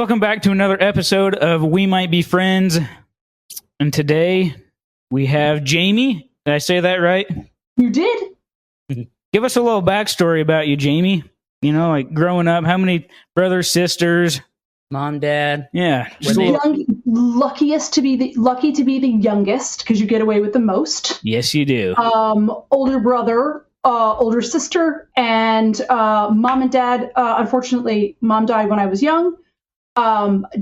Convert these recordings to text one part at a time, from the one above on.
Welcome back to another episode of We Might Be Friends. And today we have Jamie. Did I say that right? You did? Give us a little backstory about you, Jamie. You know, like growing up, how many brothers, sisters? Mom, dad. Yeah. Lucky to be the youngest because you get away with the most. Yes, you do. Older brother, older sister, and mom and dad. Unfortunately, mom died when I was young.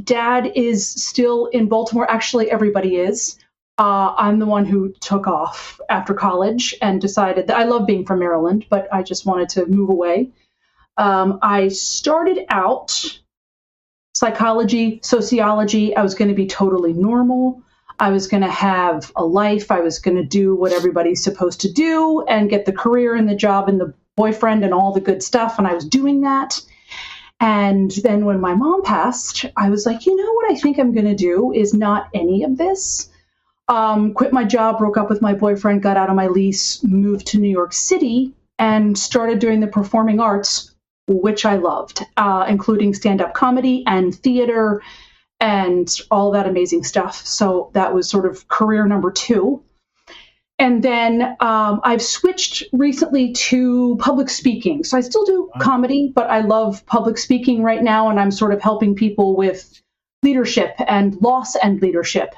Dad is still in Baltimore. Actually, everybody is. I'm the one who took off after college and decided that I love being from Maryland, but I just wanted to move away. I started out psychology, sociology. I was going to be totally normal. I was going to have a life. I was going to do what everybody's supposed to do and get the career and the job and the boyfriend and all the good stuff. And I was doing that. And then when my mom passed, I was like, you know what I think I'm going to do is not any of this. Quit my job, broke up with my boyfriend, got out of my lease, moved to New York City, and started doing the performing arts, which I loved, including stand-up comedy and theater and all that amazing stuff. So that was sort of career number 2. And then I've switched recently to public speaking. So I still do comedy, but I love public speaking right now. And I'm sort of helping people with leadership and loss and leadership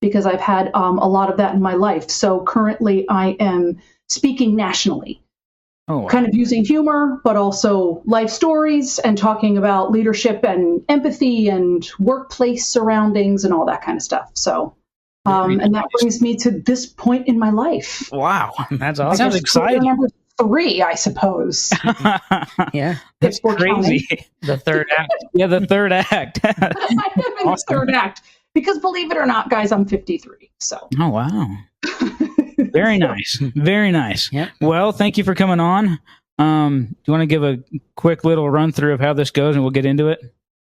because I've had a lot of that in my life. So currently I am speaking nationally. Oh, wow. Kind of using humor, but also life stories and talking about leadership and empathy and workplace surroundings and all that kind of stuff. So, and that brings me to this point in my life. Wow, that's awesome. Sounds exciting. Number 3, I suppose. Yeah, that's crazy. The third act. Yeah, the third act. I am in the third act because, believe it or not, guys, I'm 53. So. Oh wow. Very nice. Very nice. Yep. Well, thank you for coming on. Do you want to give a quick little run through of how this goes and we'll get into it?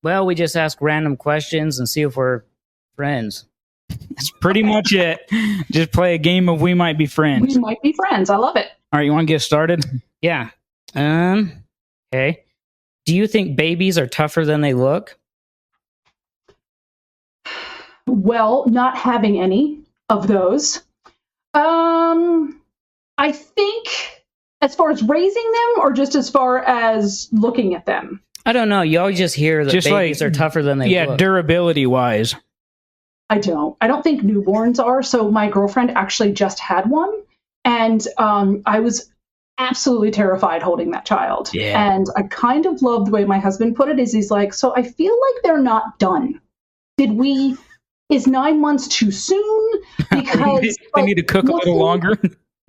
Well, we just ask random questions and see if we're friends. That's pretty much it. Just play a game of We Might Be Friends. We might be friends. I love it. All right, you want to get started? Yeah. Okay. Do you think babies are tougher than they look? Well, not having any of those. I think as far as raising them or just as far as looking at them? I don't know. You always just hear that Just babies are tougher than they look. Yeah, durability wise. I don't think newborns are. So my girlfriend actually just had one. And I was absolutely terrified holding that child. Yeah. And I kind of love the way my husband put it is he's like, so I feel like they're not done. Is 9 months too soon? Because they need to cook a little longer.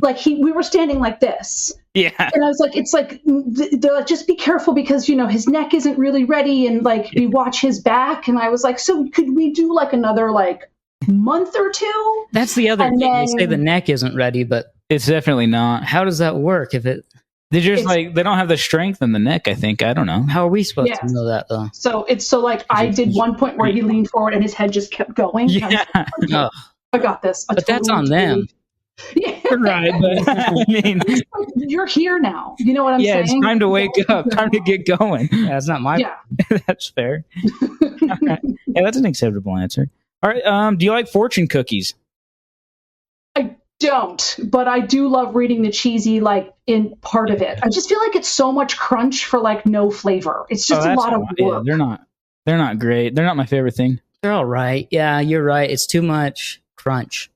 Like we were standing like this. Yeah. And I was like, it's like, they're like, just be careful because, you know, his neck isn't really ready. And like, we watch his back. And I was like, so could we do like another like month or 2? That's the other thing. They say the neck isn't ready, but it's definitely not. How does that work if it... They're just like, they don't have the strength in the neck, I think. I don't know. How are we supposed to know that, though? So it's so like, I did one point where he leaned forward and his head just kept going. Yeah. Like, I got this. But that's on them. Yeah. Right, but I mean... You're here now. You know what I'm saying? Yeah, it's time to wake up. Time to get going. Yeah, it's not my... Yeah. That's fair. Okay. Yeah, that's an acceptable answer. All right, do you like fortune cookies? I don't, but I do love reading the cheesy, like, in part of it. I just feel like it's so much crunch for, like, no flavor. It's just a lot of work. Yeah, they're not great. They're not my favorite thing. They're all right. Yeah, you're right. It's too much crunch.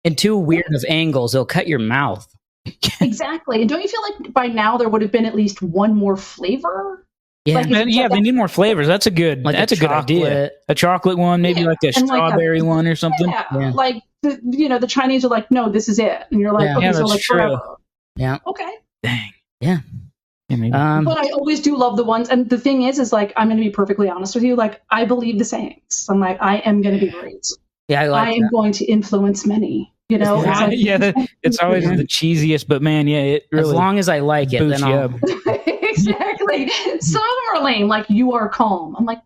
And too weird of angles. They'll cut your mouth. Exactly. And don't you feel like by now there would have been at least one more flavor? Yeah, like they need more flavors. That's a good idea. A chocolate one, maybe like a strawberry one or something. Yeah. Like the Chinese are like, no, this is it, and you're like, okay, so like true. forever. Yeah. Okay. Dang. Yeah. Maybe. But I always do love the ones, and the thing is like, I'm going to be perfectly honest with you. Like, I believe the sayings. I'm like, I am going to be great. Yeah, I am going to influence many. You know, it's always the cheesiest, but man, yeah, it really. As long as I like it, then I'll. Exactly. Some of them are lame, like you are calm. I'm like,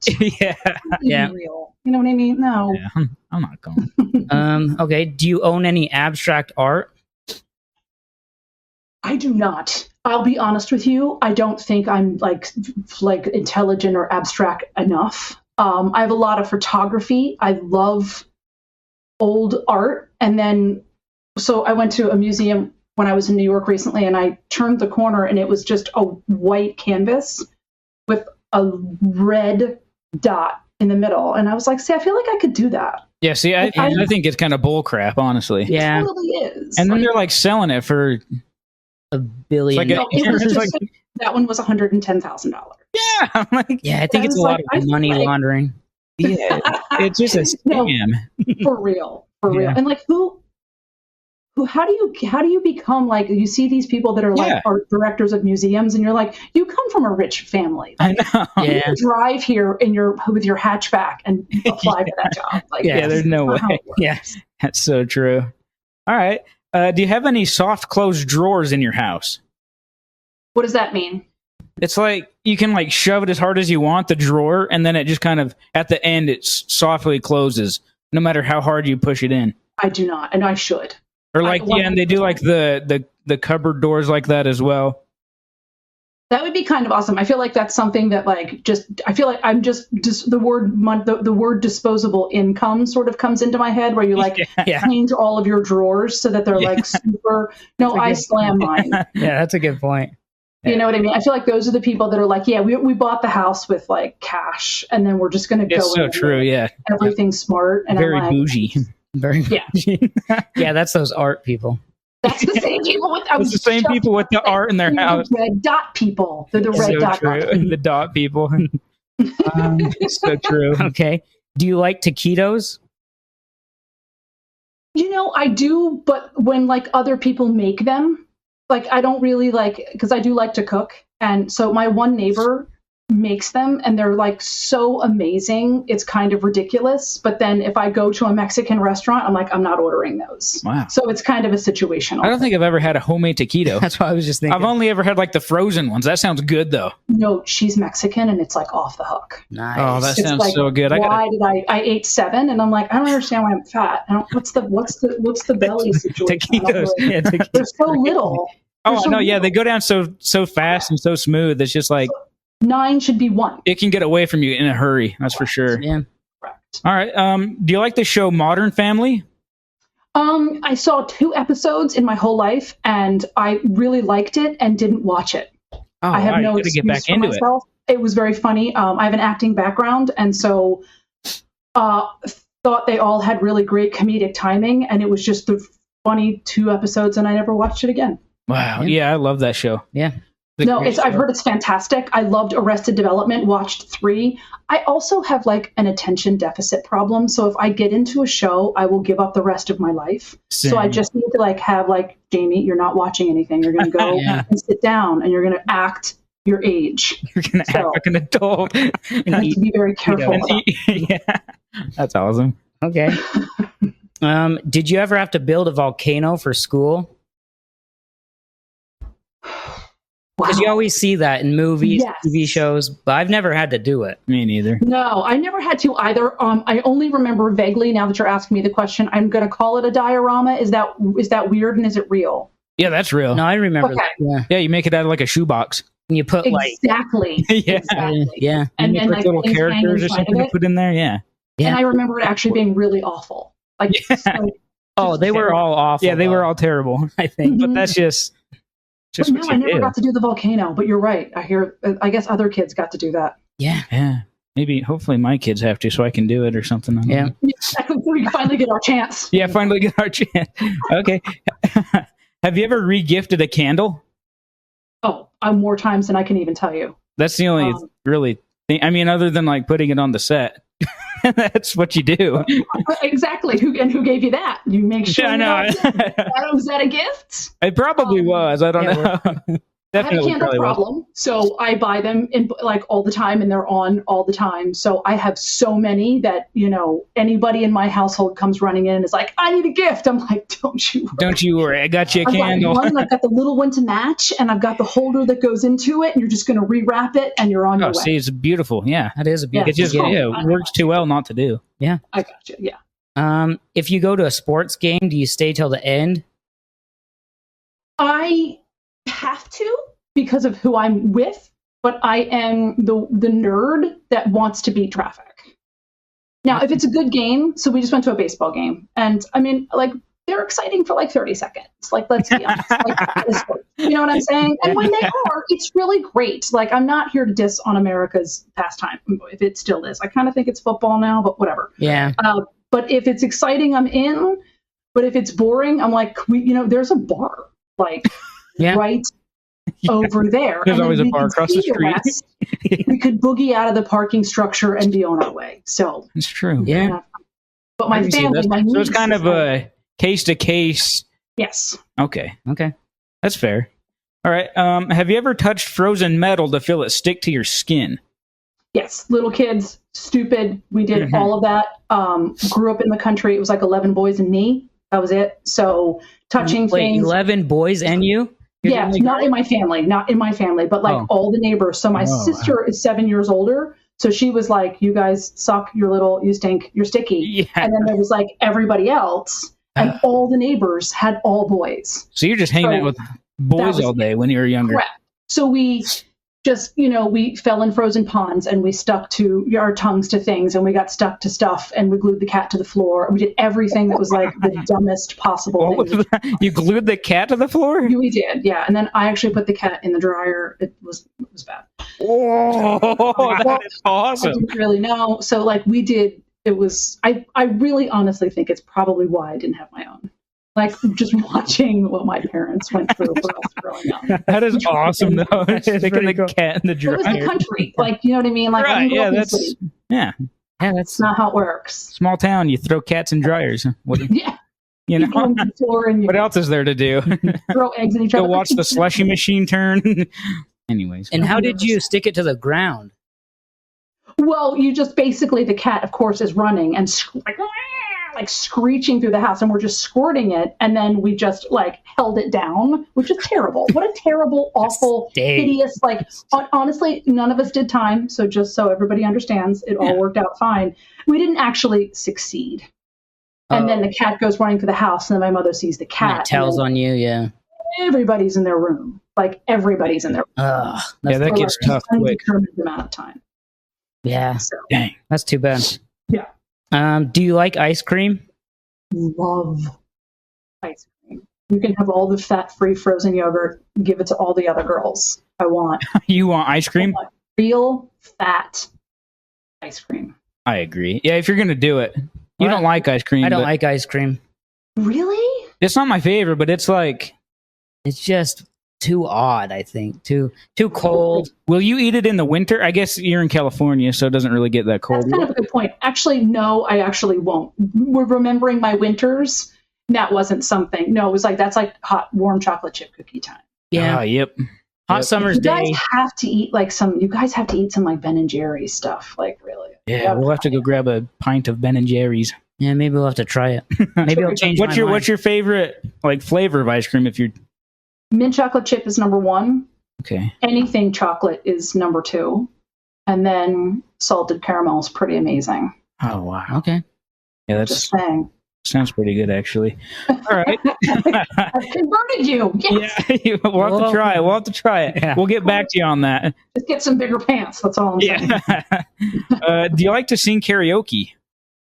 yeah, real. You know what I mean? No, yeah, I'm not calm. Okay. Do you own any abstract art? I do not. I'll be honest with you. I don't think I'm like intelligent or abstract enough. I have a lot of photography. I love old art. And then, so I went to a museum when I was in New York recently, and I turned the corner and it was just a white canvas with a red dot in the middle. And I was like, see, I feel like I could do that. Yeah, see, I think it's kind of bull crap, honestly. Yeah. It totally is. And then they're like selling it for $1 billion. It's like No, it was It's just, like- that one was $110,000. yeah, I'm like, Yeah, I think I it's a was lot like, I of feel money like- laundering. yeah, it's just a No. scam. For real. Yeah. And like who how do you become like, you see these people that are like Yeah. art directors of museums, and you're like, you come from a rich family. I know. You can drive here with your hatchback and apply for that job. Like, Yeah, there's no that's not how way. it works. Yeah. That's so true. All right. Do you have any soft closed drawers in your house? What does that mean? It's like you can like shove it as hard as you want, the drawer, and then it just kind of at the end it softly closes, no matter how hard you push it in. I do not, and I should. Or like yeah, and they do like the cupboard doors like that as well. That would be kind of awesome. I feel like that's something that like I feel like I'm just the word disposable income sort of comes into my head, where you like Yeah. change all of your drawers so that they're like super. No, I slam mine. Yeah, that's a good point. You know what I mean? I feel like those are the people that are like, yeah, we bought the house with like cash, and then we're just going to go. It's so in true. Yeah. Everything's smart, and Very I'm like, bougie. Very Yeah. Yeah, that's those art people. that's the same people with. It's the same people with the art in their They're house. the red dot people. They're the red So dot. true. The dot people. It's so true. Okay. Do you like taquitos? You know, I do, but when like other people make them, like I don't really like, because I do like to cook, and so my one neighbor makes them, and they're like so amazing. It's kind of ridiculous. But then if I go to a Mexican restaurant, I'm like, I'm not ordering those. Wow. So it's kind of a situational. I don't think I've ever had a homemade taquito. That's what I was just thinking. I've only ever had like the frozen ones. That sounds good though. No, she's Mexican, and it's like off the hook. Nice. Oh, that It's sounds like, so good. Why did I ate 7, and I'm like, I don't understand why I'm fat. I don't, what's the belly situation? I don't Taquitos. really- Yeah, taquitos. They're so little. Oh, They're so no, yeah, little. they go down so fast and so smooth. It's just like 9 should be 1. it can get away from you in a hurry. That's for sure. Yeah. Correct. All right. Do you like the show Modern Family? I saw 2 episodes in my whole life, and I really liked it and didn't watch it. Oh, I have wow, no you gotta excuse get back for into it. myself. It was very funny. I have an acting background, and so thought they all had really great comedic timing, and it was just the funny 2 episodes, and I never watched it again. Wow. Yeah. Yeah, I love that show. Yeah. It's a No, great I've show. heard it's fantastic. I loved Arrested Development, watched 3. I also have like an attention deficit problem. So if I get into a show, I will give up the rest of my life. So I Same. just need to like have like, Jamie, you're not watching anything. You're going to go Yeah. and sit down, and you're going to act your age. You're gonna act So- like an adult. You have to be very careful. about Yeah, that's awesome. Okay. Did you ever have to build a volcano for school? Because you Wow. always see that in movies, Yes. TV shows, but I've never had to do it. Me neither. No, I never had to either. I only remember vaguely, now that you're asking me the question, I'm going to call it a diorama. Is that weird, and is it real? Yeah, that's real. No, I remember Okay. that. Yeah. Yeah, you make it out of like a shoebox. And you put like, Exactly. Yeah. Exactly. yeah. And You then make like little things hang characters or inside something of to it. put in there. Yeah. Yeah. And I remember it actually being really awful. Like, Yeah. so, Oh, they were all awful. Yeah, they were though, all terrible. I think. But that's just but what no, I you never do. got to do the volcano. But you're right. I guess other kids got to do that. Yeah. Yeah. Maybe, hopefully my kids have to so I can do it or something. I don't Yeah. know. We finally get our chance. Yeah, finally get our chance. Okay. Have you ever re-gifted a candle? Oh, more times than I can even tell you. That's the only really thing. I mean, other than like putting it on the set. That's what you do. Exactly. Who gave you that? You make sure. Yeah, I know. Was that a gift? It probably was. I don't Yeah, know. I had a Definitely candle probably was. problem, so I buy them in like all the time, and they're on all the time. So I have so many that anybody in my household comes running in and is like, "I need a gift." I'm like, "Don't you worry. Don't you worry. I got you a I've candle. got one, I've got the little one to match, and I've got the holder that goes into it, and you're just going to rewrap it, and you're on your Oh, way." see, it's beautiful. Yeah. That is a beautiful It just Yeah. it works too well not to do. I got you. Yeah. If you go to a sports game, do you stay till the end? I have to, because of who I'm with. but I am the nerd that wants to beat traffic. Now, if it's a good game, so we just went to a baseball game, and I mean, like, they're exciting for like 30 seconds. Like, let's be honest. Like, you know what I'm saying? And when they are, it's really great. Like, I'm not here to diss on America's pastime, if it still is. I kind of think it's football now, but whatever. Yeah. But if it's exciting, I'm in. But if it's boring, I'm like, there's a bar, like, right over there. There's always a bar across the street. We could boogie out of the parking structure and be on our way. So it's true. Yeah. But my family, my niece, so it's kind of a case to case. Yes. Okay. That's fair. All right. Have you ever touched frozen metal to feel it stick to your skin? Yes. Little kids, stupid. We did all of that. Grew up in the country. It was like 11 boys and me. That was it. So touching things. 11 boys and you? Yeah, not in my family, but like all the neighbors. So my sister is 7 years older. So she was like, you guys suck, you stink, you're sticky. Yeah. And then there was like everybody else, and all the neighbors had all boys. So you're just hanging out with boys all day when you were younger. Correct. So we just, we fell in frozen ponds, and we stuck to our tongues to things, and we got stuck to stuff, and we glued the cat to the floor. We did everything that was like the dumbest possible thing. You glued the cat to the floor? We did, yeah. And then I actually put the cat in the dryer. It was bad. Oh, that is awesome. I didn't really know. So like we did, it was, I really honestly think it's probably why I didn't have my own. Like, just watching what my parents went through for us growing up. That is awesome, though. Sticking the cat in the dryer. It was the country. Like, you know what I mean? Like, right, that's not how it works. Small town, you throw cats in dryers. Yeah. You know? On the floor and what else is there to do? Throw eggs in each other. Go watch the slushy machine turn. Anyways. And how did you stick it to the ground? Well, you just basically, the cat, of course, is running and like screeching through the house, and we're just squirting it, and then we just like held it down, which is terrible. What a terrible, awful, hideous, like honestly, none of us did time, so just so everybody understands, it all worked out fine. We didn't actually succeed. And then the cat goes running for the house, and then my mother sees the cat. And it tells on you, everybody's in their room. Like, everybody's in their room. That gets tough quick. Undetermined amount of time. Yeah. So, dang. That's too bad. Yeah. Do you like ice cream? Love ice cream. You can have all the fat-free frozen yogurt. Give it to all the other girls. I want. You want ice cream? I want real fat ice cream. I agree. Yeah, if you're gonna do it, you don't like ice cream. I don't like ice cream. Really? It's not my favorite, but it's like it's just too odd. I think too cold. Will you eat it in the winter? I guess you're in California, so it doesn't really get that cold. That's kind of a good point. Actually, no, I actually won't. We're remembering my winters. That wasn't something. No, it was like that's like hot, warm chocolate chip cookie time. Yeah. Yep. Hot summer's day. You guys have to eat like some. You guys have to eat some like Ben and Jerry's stuff. Like really. Yeah, we'll have to go grab a pint of Ben and Jerry's. Yeah, maybe we'll have to try it. Maybe I'll change. What's your favorite like flavor of ice cream? If you're mint chocolate chip is number one. Okay. Anything chocolate is number two, and then salted caramel is pretty amazing. Oh wow. Okay. Yeah, that's just saying. Sounds pretty good, actually. All right. I've converted you. Yes. Yeah, we'll have to try it. We'll have to try it. Yeah. We'll get back to you on that. Just get some bigger pants. That's all I'm saying. Do you like to sing karaoke?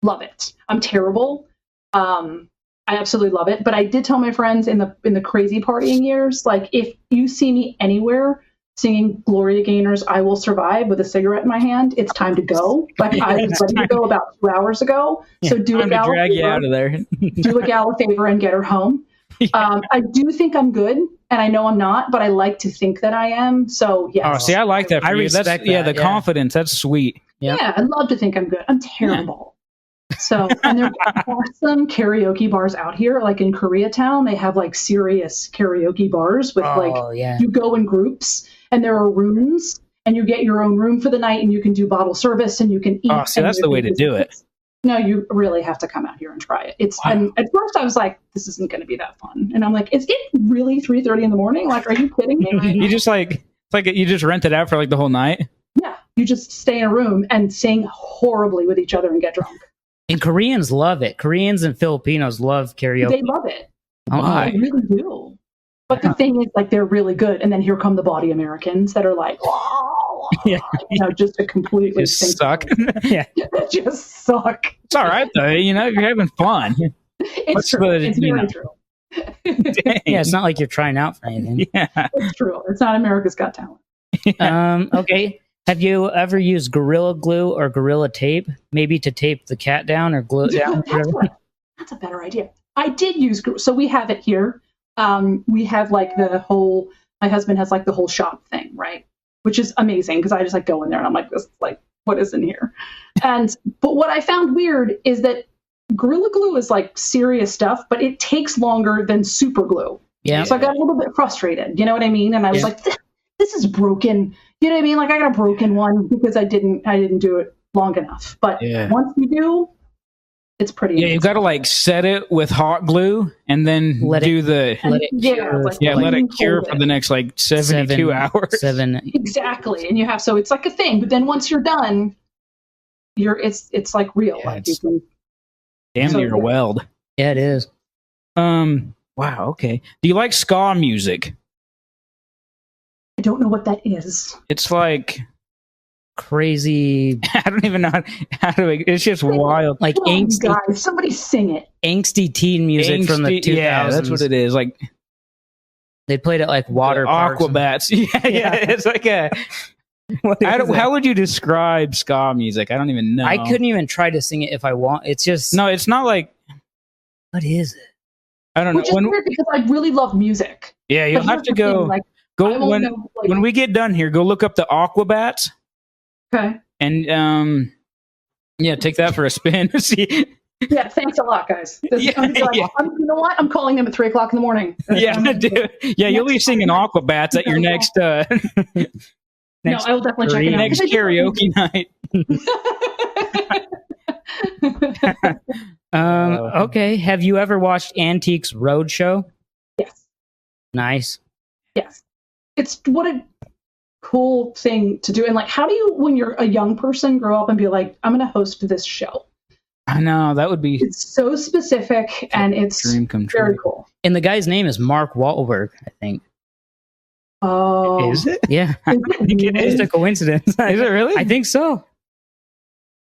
Love it. I'm terrible. I absolutely love it. But I did tell my friends in the crazy partying years, like, if you see me anywhere singing Gloria Gaynor's "I Will Survive" with a cigarette in my hand, it's time to go. Like, I was ready to go about 2 hours ago. So do a gal a drag favor, you out of there. do a gal a favor and get her home. I do think I'm good, and I know I'm not, but I like to think that I am. So yes. Oh, see, I like that. I respect that. Yeah, the confidence. That's sweet. Yep. Yeah, I love to think I'm good. I'm terrible. Yeah. So, and there are awesome karaoke bars out here. Like in Koreatown, they have like serious karaoke bars with you go in groups, and there are rooms, and you get your own room for the night, and you can do bottle service, and you can eat. Oh, so that's the way to do it. No, you really have to come out here and try it. It's and at first I was like, this isn't going to be that fun, and I'm like, is it really 3:30 in the morning? Like, are you kidding me? You just you just rent it out for like the whole night. Yeah, you just stay in a room and sing horribly with each other and get drunk. And Koreans love it. Koreans and Filipinos love karaoke. They love it. They really do. But the thing is, like, they're really good. And then here come the bawdy Americans that are like, oh, Yeah. Just a completely Just suck. Yeah. just suck. It's all right though. If you're having fun. It's What's true. the- It's you very know. true. Yeah, it's not like you're trying out for anything. Yeah. It's true. It's not America's Got Talent. Okay. Have you ever used Gorilla Glue or Gorilla Tape? Maybe to tape the cat down or glue it down? That's a better idea. I did use, so we have it here. We have like my husband has like the whole shop thing, right? Which is amazing because I just like go in there and I'm like, this, like, what is in here? But what I found weird is that Gorilla Glue is like serious stuff, but it takes longer than super glue. Yeah. So I got a little bit frustrated, you know what I mean? And I was like, this is broken. You know what I mean? Like I got a broken one because I didn't do it long enough. But once you do, it's pretty amazing. You've got to like set it with hot glue and then let it cure for the next like 72 hours. Exactly. And you have, so it's like a thing, but then once you're done, it's like real. Yeah, like you can, damn near a weld. Yeah, it is. Wow, okay. Do you like ska music? I don't know what that is. It's like crazy. I don't even know how to. It's just wild. Like angsty, guys, somebody sing it. Angsty teen music from the 2000s. Yeah, that's what it is. Like they played it like water parks. Aquabats. Yeah. It's like a. How would you describe ska music? I don't even know. I couldn't even try to sing it if I want. It's just no. It's not like. What is it? I don't Which know. Is weird because I really love music. Yeah, you'll have to go. When we get done here, go look up the Aquabats. Okay. And take that for a spin. See. Yeah, thanks a lot, guys. You know what? I'm calling them at 3:00 in the morning. You'll be singing Aquabats at your next. No, I will definitely check it out. Next karaoke night. Okay. Have you ever watched Antiques Roadshow? Yes. Nice. Yes. It's what a cool thing to do. And like, how do you, when you're a young person, grow up and be like, I'm going to host this show? I know, that would be. It's so specific and it's dream come true. Very cool. And the guy's name is Mark Wahlberg, I think. Oh. Is it? Yeah. I think it is a coincidence. Is it really? I think so.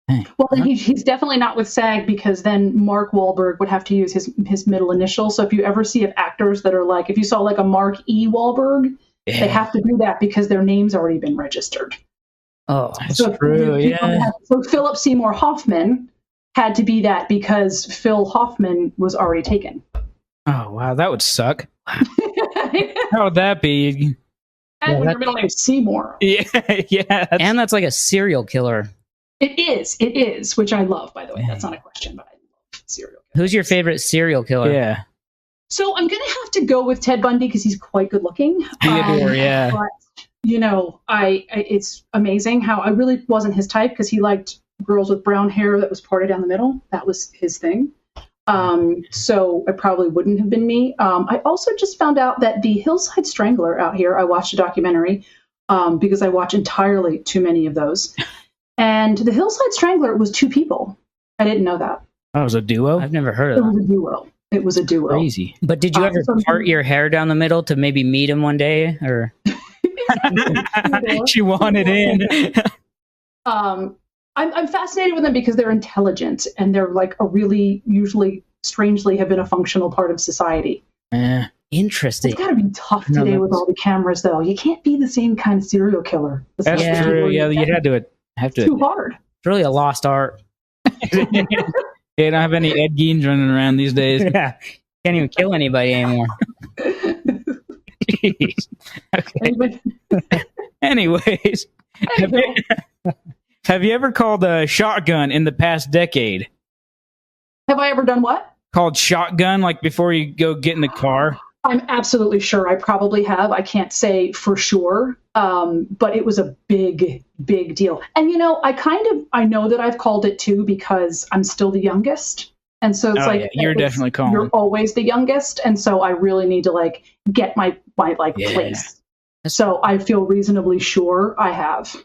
Well, then he's definitely not with SAG because then Mark Wahlberg would have to use his middle initial. So if you ever see actors that are like, if you saw like a Mark E. Wahlberg, they have to do that because their name's already been registered. Oh, that's true. Yeah. So Philip Seymour Hoffman had to be that because Phil Hoffman was already taken. Oh, wow. That would suck. How would that be? And when your middle name is Seymour. Yeah. And that's like a serial killer. It is, which I love, by the way. That's not a question, but I love serial killers. Who's your favorite serial killer? Yeah. So I'm going to have to go with Ted Bundy because he's quite good looking. Theodore, yeah. But, it's amazing how I really wasn't his type because he liked girls with brown hair that was parted down the middle. That was his thing. So it probably wouldn't have been me. I also just found out that the Hillside Strangler out here, I watched a documentary because I watch entirely too many of those. And the Hillside Strangler was 2 people. I didn't know that. Oh, it was a duo? I've never heard of that. It was a duo. Crazy. But did you ever part your hair down the middle to maybe meet him one day? Or she wanted in. I'm fascinated with them because they're intelligent and they're like usually strangely have been a functional part of society. Interesting. It's got to be tough today with all the cameras, though. You can't be the same kind of serial killer. That's true. Yeah, you had to have to. Too hard. It's really a lost art. You don't have any Ed Geins running around these days. Yeah, can't even kill anybody anymore. Jeez. Okay. Anyways, have you ever called a shotgun in the past decade? Have I ever done what? Called shotgun, like before you go get in the car? I'm absolutely sure I probably have. I can't say for sure, but it was a big, big deal. And, I know that I've called it too because I'm still the youngest. And so it's you're definitely calling. You're always the youngest. And so I really need to get my place. So I feel reasonably sure I have.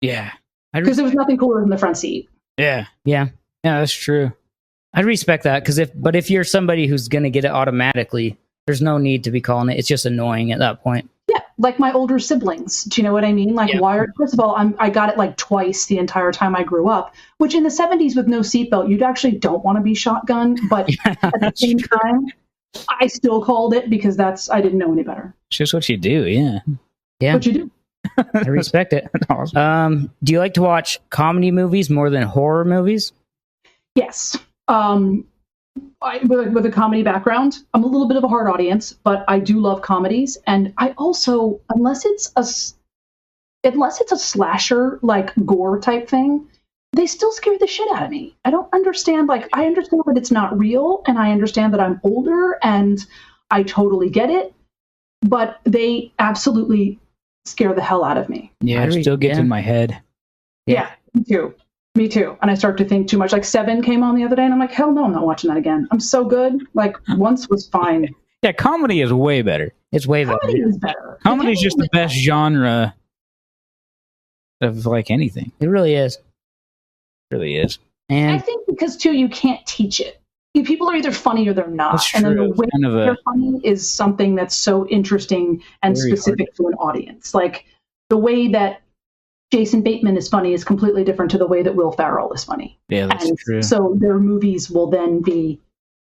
Yeah. Because there was nothing cooler than the front seat. Yeah. Yeah. Yeah, that's true. I respect that because if you're somebody who's going to get it automatically, there's no need to be calling it. It's just annoying at that point. Yeah, like my older siblings. Do you know what I mean? Like, first of all, I got it like twice the entire time I grew up, which in the 70s with no seatbelt, you'd actually don't want to be shotgun. But at the same time, I still called it because I didn't know any better. It's just what you do, yeah. Yeah. What you do. I respect it. Awesome. Do you like to watch comedy movies more than horror movies? Yes. With a comedy background, I'm a little bit of a hard audience, but I do love comedies. And I also, unless it's a slasher, like gore type thing, they still scare the shit out of me. I don't understand. Like, I understand that it's not real, and I understand that I'm older, and I totally get it, but they absolutely scare the hell out of me. Yeah, it still gets in my head. Yeah, me too. Me too. And I start to think too much. Like Seven came on the other day, and I'm like, hell no, I'm not watching that again. I'm so good. Like, once was fine. Yeah, comedy is way better. It's way better. Comedy is better. Comedy is just the best genre of like anything. It really is. It really is. And I think because too, you can't teach it. People are either funny or they're not. That's and then true. the way they're funny is something that's so interesting and specific to an audience. Like the way that Jason Bateman is funny is completely different to the way that Will Ferrell is funny. Yeah, that's true. So their movies will then be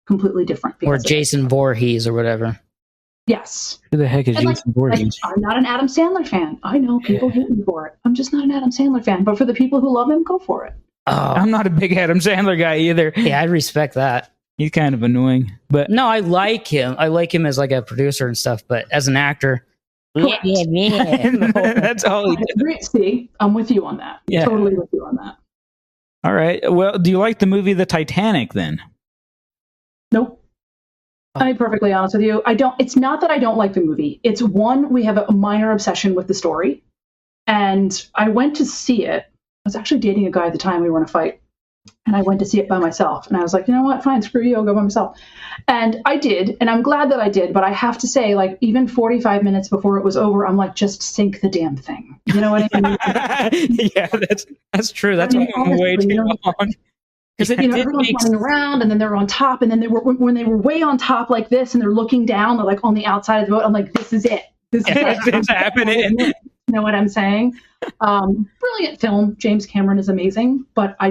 completely different. Or Jason Voorhees or whatever. Yes. Who the heck is Jason Voorhees? I'm not an Adam Sandler fan. I know people hate me for it. I'm just not an Adam Sandler fan. But for the people who love him, go for it. Oh. I'm not a big Adam Sandler guy either. Yeah, I respect that. He's kind of annoying, but no, I like him. I like him as like a producer and stuff, but as an actor, that's all he did. See, I'm with you on that. Yeah. Totally with you on that. All right. Well, do you like the movie The Titanic then? Nope. I'll be perfectly honest with you. I don't. It's not that I don't like the movie. It's one, we have a minor obsession with the story, and I went to see it. I was actually dating a guy at the time. We were in a fight. And I went to see it by myself. And I was like, you know what? Fine, screw you. I'll go by myself. And I did. And I'm glad that I did. But I have to say, like, even 45 minutes before it was over, I'm like, just sink the damn thing. You know what I mean? Yeah, that's true. That's way too long. Because everyone's running around, and then they're on top. And then when they were way on top like this, and they're looking down, they're like on the outside of the boat. I'm like, this is it. This is it. It's happening. You know what I'm saying? Brilliant film. James Cameron is amazing, but I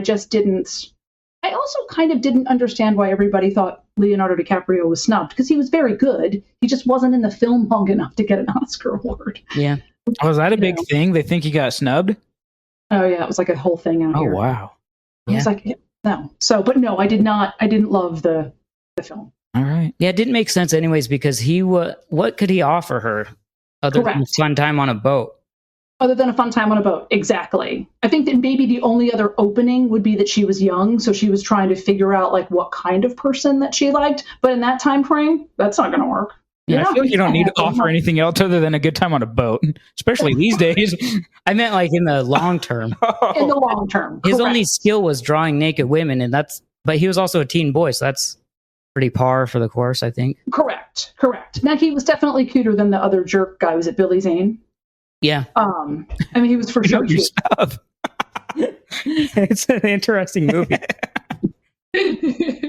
also kind of didn't understand why everybody thought Leonardo DiCaprio was snubbed, because he was very good. He just wasn't in the film long enough to get an Oscar award. Yeah. Was that a big thing? They think he got snubbed? Oh yeah, it was like a whole thing out here. Oh wow. I was like, no. So, but no, I didn't love the film. All right. Yeah, it didn't make sense anyways, because what could he offer her other than fun time on a boat? Other than a fun time on a boat. Exactly. I think that maybe the only other opening would be that she was young, so she was trying to figure out like what kind of person that she liked. But in that time frame, that's not going to work. Yeah, I feel like you don't need to offer anything else other than a good time on a boat, especially these days. I meant like in the long term. In the long term. His only skill was drawing naked women, but he was also a teen boy, so that's pretty par for the course, I think. Correct. Now, he was definitely cuter than the other jerk guy. Was it Billy Zane? Yeah. I mean, he was for sure cute. Stuff. It's an interesting movie.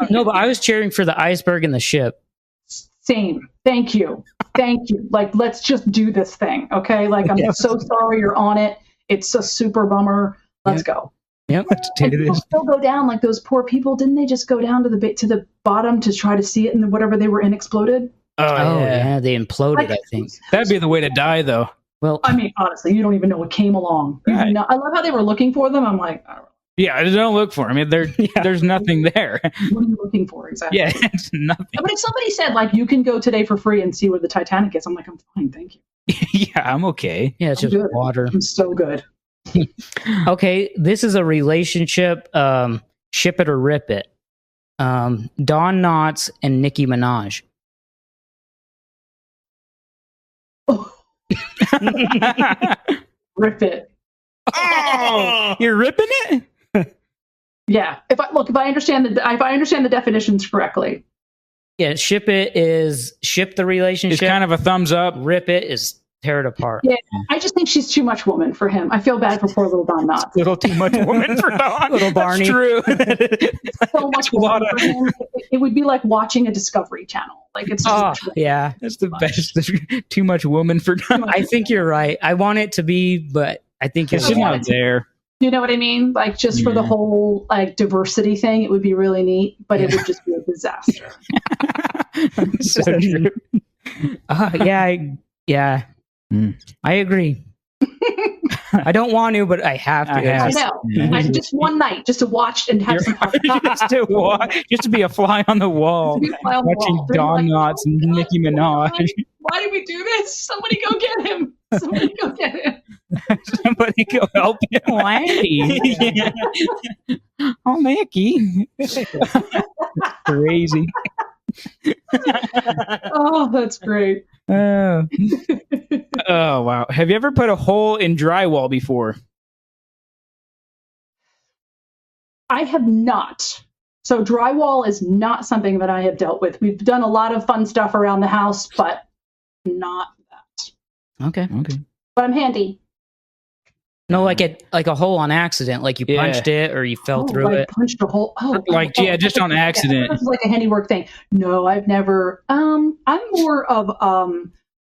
No, but I was cheering for the iceberg and the ship. Same. Thank you. Like, let's just do this thing, okay? Like, I'm so sorry you're on it. It's a super bummer. Let's go. Yep. And people still go down, like those poor people. Didn't they just go down to the bottom to try to see it, and whatever they were in exploded? Oh yeah, they imploded. I think that'd be the way to die, though. Well, I mean, honestly, you don't even know what came along. Right. I love how they were looking for them. I'm like, I don't know. Yeah, don't look for them. I mean, there's nothing there. What are you looking for exactly? Yeah, it's nothing. But if somebody said, like, you can go today for free and see where the Titanic is, I'm like, I'm fine, thank you. Yeah, I'm okay. Yeah, it's just good. Water. I'm so good. Okay, this is a relationship. Ship it or rip it. Don Knotts and Nicki Minaj. Rip it. Oh, you're ripping it? Yeah. If I understand the definitions correctly. Yeah, ship it is ship the relationship. It's kind of a thumbs up. Rip it is tear it apart. Yeah, I just think she's too much woman for him. I feel bad for poor little Don Knotts. Little too much woman for Don. Little Barney. That's true. So much woman for him. It would be like watching a Discovery Channel. Like it's just yeah. That's the best. Too much woman for Don. I think you're right. I want it to be, but I think It's you're just right. not there. You know what I mean? Like just for the whole like diversity thing, it would be really neat, but it would just be a disaster. So true. Yeah. I agree. I don't want to, but I have to. I I know. I, just one night, just to watch and have some fun. just to be a fly on the wall, To be a fly on the watching wall. Don Knotts and Nicki Minaj. Why did we do this? Somebody go get him. Somebody go get him. Somebody go help him. Yeah. Oh, Nicky. Crazy. Oh, that's great. Oh, wow. Have you ever put a hole in drywall before? I have not. So drywall is not something that I have dealt with. We've done a lot of fun stuff around the house, but not that. Okay. But I'm handy. No, like a hole on accident, like you punched it or you fell through I it. punched a hole. Just on accident. This is like a handiwork thing. No, I've never. I'm more of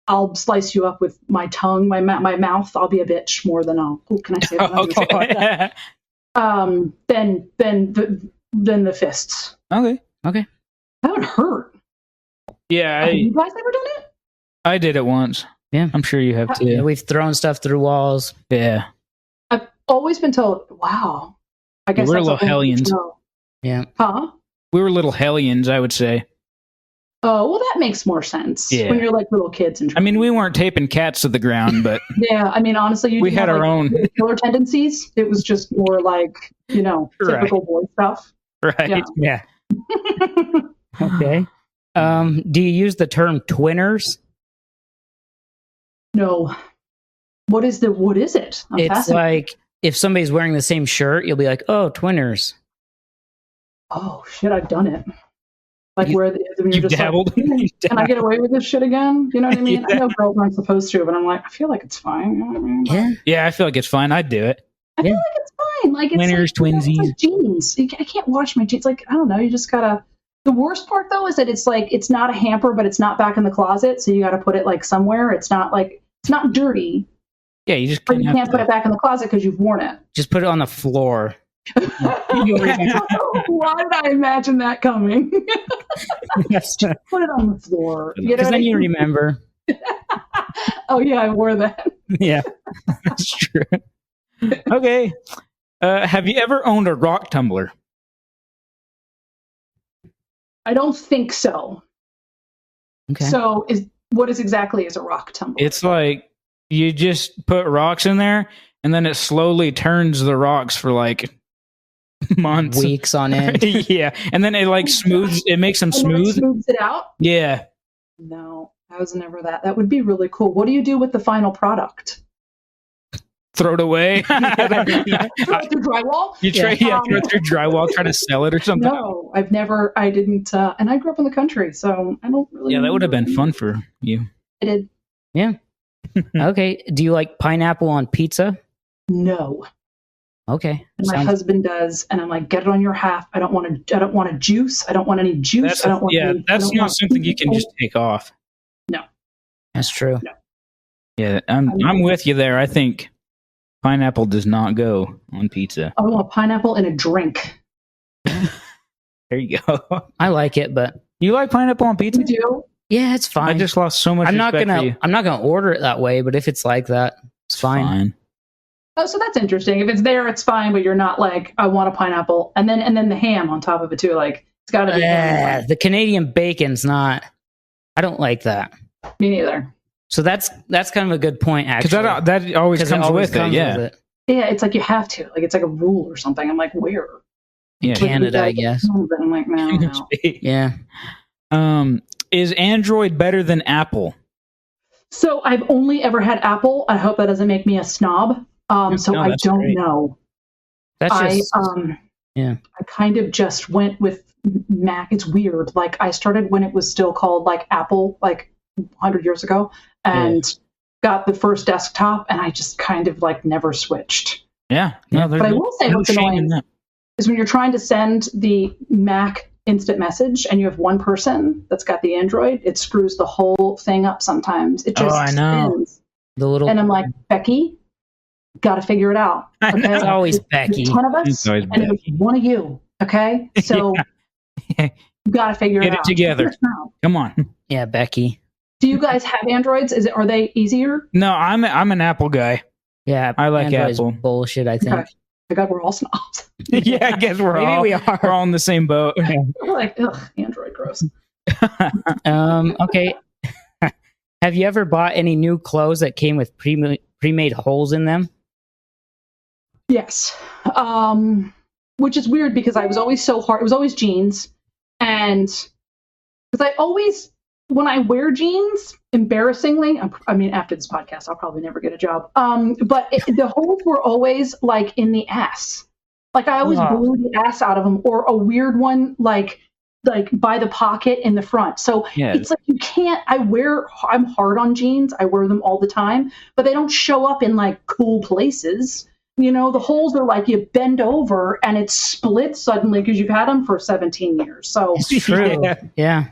I'll slice you up with my tongue, my mouth. I'll be a bitch more than I'll. Oh, can I say that? Okay. Than the fists. Okay. That would hurt. Yeah, Have you guys ever done it? I did it once. Yeah. I'm sure you have Yeah, too. we've thrown stuff through walls. Yeah. I've always been told, wow. I guess We're that's little a whole hellions. show. Yeah. Huh? We were little hellions, I would say. Oh, well, that makes more sense. Yeah. When you're like little kids. And I mean, we weren't taping cats to the ground, but yeah, I mean, honestly, we had our own. killer tendencies. It was just more like, typical boy stuff. Right. Yeah. Okay. Do you use the term twinners? No. What is it? I'm It's fascinated. like if somebody's wearing the same shirt, you'll be like, "Oh, twinners." Oh shit, I've done it. Like when you're You just dabbled. like, can I get away with this shit again? You know what I mean? Yeah. I know girls aren't supposed to, but I'm like, I feel like it's fine. You know what I mean? Yeah. Yeah, I feel like it's fine. I'd do it. I feel like it's fine. Like it's Twinners, like, twinsies. It's like jeans. I can't wash my jeans. Like I don't know. You just gotta. The worst part though is that it's like it's not a hamper, but it's not back in the closet, so you got to put it like somewhere. It's not dirty, Yeah, you just but you can't put it back in the closet because you've worn it. Just put it on the floor. Why did I imagine that coming? Because Put it on the floor. You know what then I you mean? remember. Oh yeah, I wore that. Yeah. That's true. Okay. Have you ever owned a rock tumbler? I don't think so. Okay. So what is exactly a rock tumbler? It's like you just put rocks in there, and then it slowly turns the rocks for like months. Weeks on end. Yeah, and then it like smooths. It makes them And then it smooth. smooths it out. Yeah. No, I was never that. That would be really cool. What do you do with the final product? Throw it away. Throw it through drywall? You try, throw it through drywall, try to sell it or something. No, I didn't. And I grew up in the country, so I don't really. Yeah, that would have been fun for you. I did. Yeah. Okay. Do you like pineapple on pizza? No. Okay. And my husband does, and I'm like, get it on your half. I don't want a juice. I don't want any juice. I don't want. That's not something you can just take off. No. That's true. No. Yeah, I'm with you there. I think pineapple does not go on pizza. I want pineapple in a drink. There you go. I like it, but You like pineapple on pizza? You do? yeah, it's fine. I just lost so much. I'm not respect for gonna you. I'm not gonna order it that way, but if it's like that, it's fine. Oh, so that's interesting. If it's there, it's fine, but you're not like, I want a pineapple, and then the ham on top of it too. Like it's got to be. ham. The Canadian bacon's not. I don't like that. Me neither. So that's kind of a good point, actually. Because that always 'Cause comes always with it. Yeah. with it. Yeah, it's like you have to. Like it's like a rule or something. I'm like, where? Yeah. Canada, I guess. But I'm like, no. Yeah. Is Android better than Apple? So I've only ever had Apple. I hope that doesn't make me a snob. So No, I that's don't great. know. That's just I kind of just went with Mac. It's weird. Like I started when it was still called like Apple, like 100 years ago, and got the first desktop, and I just kind of like never switched. Yeah. No, But I will say what's shame in annoying that. is when you're trying to send the Mac instant message and you have one person that's got the Android, it screws the whole thing up sometimes. It just I know. spins. The little And I'm like, Becky, got to figure it out. I know. Okay? it's always There's Becky. 10 of us, It's always and it was one of you. Okay? So Yeah. you got to figure Get it it out. together. Figure it out. Come on. Yeah, Becky. Do you guys have Androids? Are they easier? No, I'm an Apple guy. Yeah, I like Android's Apple. bullshit, I think. Okay. My God, we're all snobs. Yeah, I guess Maybe we are. we're all in the same boat. We're like, ugh, Android, gross. Okay. Have you ever bought any new clothes that came with pre-made holes in them? Yes. Which is weird because I was always so hard. It was always jeans. And because I always, when I wear jeans, embarrassingly, I mean, after this podcast, I'll probably never get a job. But the holes were always like in the ass. Like I always blew the ass out of them, or a weird one like by the pocket in the front. So Yeah. it's like you can't. I'm hard on jeans. I wear them all the time, but they don't show up in like cool places. You know, the holes are like you bend over and it splits suddenly because you've had them for 17 years. So It's true. Yeah.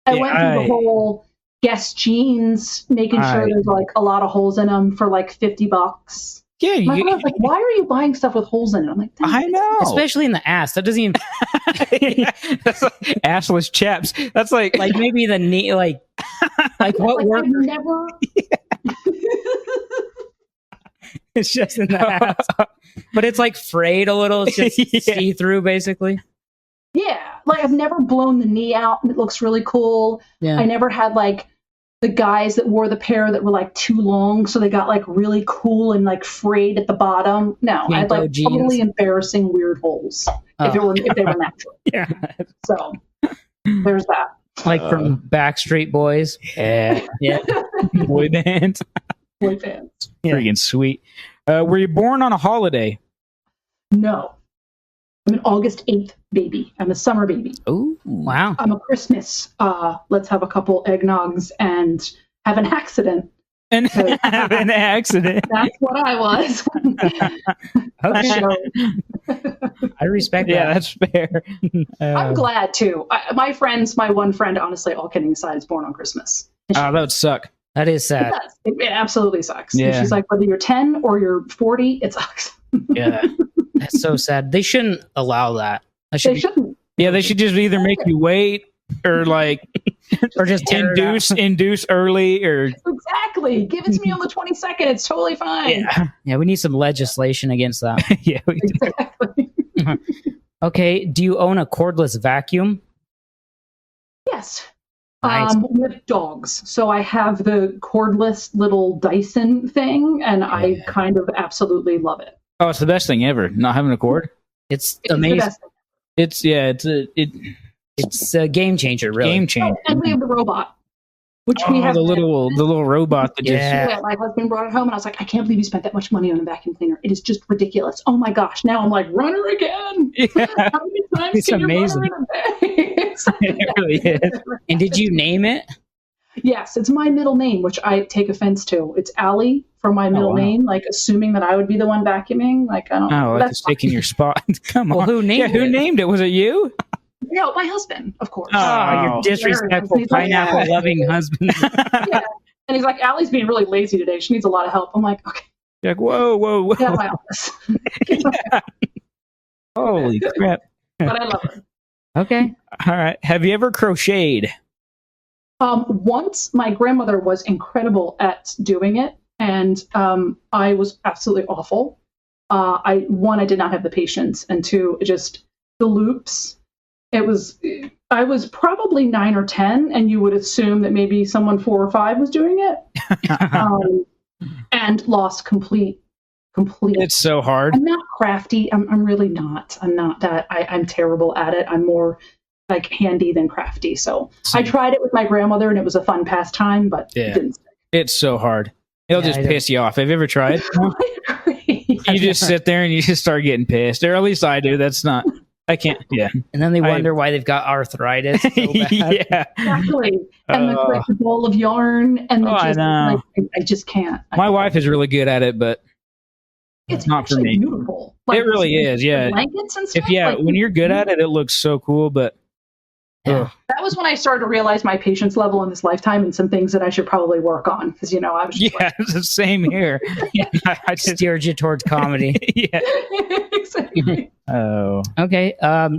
I went through the whole Guess jeans, making sure there's like a lot of holes in them for like $50. Yeah, My mom was like, "Why are you buying stuff with holes in it?" I'm like, I know. Especially in the ass. That doesn't even That's like assless chaps. That's like maybe the knee like what like, work I've never. it's just in the ass. But it's like frayed a little. It's just Yeah. see-through basically. Yeah, like I've never blown the knee out and it looks really cool. Yeah. I never had like the guys that wore the pair that were like too long, so they got like really cool and like frayed at the bottom. No, I had like jeans. totally embarrassing weird holes if they were natural. Yeah. So there's that. Like from Backstreet Boys. yeah, Yeah. boy bands. Boy fans. Yeah. Freaking sweet. Were you born on a holiday? No, I'm an August 8th baby. I'm a summer baby. Oh, Wow. I'm a Christmas. Let's have a couple eggnogs and have an accident. and have an accident. That's what I was. Okay. So, I respect Yeah, that. that's fair. I'm glad too. My one friend, honestly, all kidding aside, is born on Christmas. Oh, that would suck. That is It sad. does. It absolutely sucks. And Yeah. she's like, whether you're 10 or you're 40, it sucks. Yeah, That's so sad. They shouldn't allow that. I should They be, shouldn't. yeah. They should just either make you wait or like or just tear it out. induce early or Exactly. Give it to me on the 22nd. It's totally fine. Yeah, we need some legislation against that. yeah. We do. Exactly. Okay, do you own a cordless vacuum? Yes. Nice. With dogs. So I have the cordless little Dyson thing, and I kind of absolutely love it. Oh, it's the best thing ever. Not having a cord. It's It's the amazing. best thing. It's a game changer, really. Game changer. Oh, and we have the robot, which we Oh, have the little robot that just Yeah. My husband brought it home, and I was like, I can't believe you spent that much money on a vacuum cleaner. It is just ridiculous. Oh my gosh! Now I'm like, run her again. yeah, How many times It's can you run amazing. her in a day? it really is. And did you name it? Yes, it's my middle name, which I take offense to. It's Allie for my middle wow. name, like assuming that I would be the one vacuuming. Like I don't. Oh, like that's it's taking your spot. Come on. Well, who named Who it? named it? Was it you? no, my husband, of course. Oh. Your disrespectful He's like, pineapple loving husband. Yeah. And he's like, Allie's being really lazy today. She needs a lot of help. I'm like, okay, You're like, whoa. get out of my office. Holy crap. But I love her. Okay. All right. Have you ever crocheted? Once my grandmother was incredible at doing it, and I was absolutely awful. I did not have the patience, and two, just the loops. I was probably 9 or 10, and you would assume that maybe someone 4 or 5 was doing it, and lost complete. It's so hard. I'm not crafty. I'm really not. I'm not that. I'm terrible at it. I'm more like handy than crafty. So I tried it with my grandmother, and it was a fun pastime, but Yeah. it didn't stick. It's so hard. It'll Yeah, just I don't- piss you off. Have you ever tried? I agree. You just sit there and you just start getting pissed. Or at least I do. That's not I can't. Yeah. And then they wonder why they've got arthritis so bad. Yeah. Exactly. And like the ball of yarn, and I know. I just can't. My wife is really good at it, but it's not for me. Beautiful. It really is. Yeah. Blankets and stuff. When you're good at it, it looks so cool. But that was when I started to realize my patience level in this lifetime and some things that I should probably work on. Because I was just it's the same here. I just steered you towards comedy. Yeah. Exactly. Oh. Okay.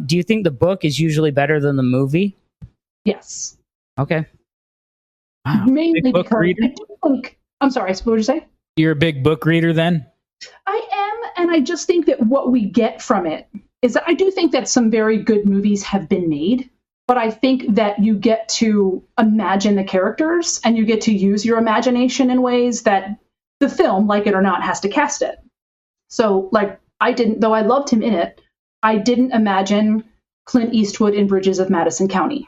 Do you think the book is usually better than the movie? Yes. Okay. Wow. Mainly Big book because reader? I do think. I'm sorry. What did you say? You're a big book reader, then? I am, and I just think that what we get from it is that I do think that some very good movies have been made, but I think that you get to imagine the characters and you get to use your imagination in ways that the film, like it or not, has to cast it. So, like, though I loved him in it, I didn't imagine Clint Eastwood in Bridges of Madison County,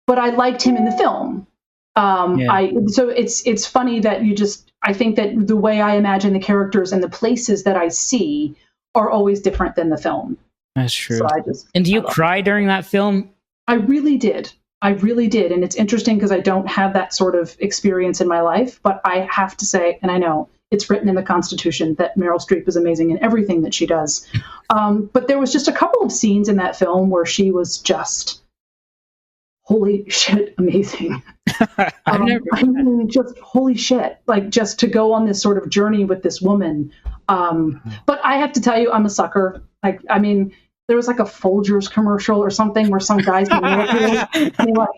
but I liked him in the film. So it's funny that I think that the way I imagine the characters and the places that I see are always different than the film. That's true. So and do you cry during that film? I really did. And it's interesting because I don't have that sort of experience in my life, but I have to say, and I know it's written in the Constitution that Meryl Streep is amazing in everything that she does. But there was just a couple of scenes in that film where she was just holy shit amazing. Just holy shit, like just to go on this sort of journey with this woman. But I have to tell you, I'm a sucker. There was like a Folgers commercial or something where some guy's he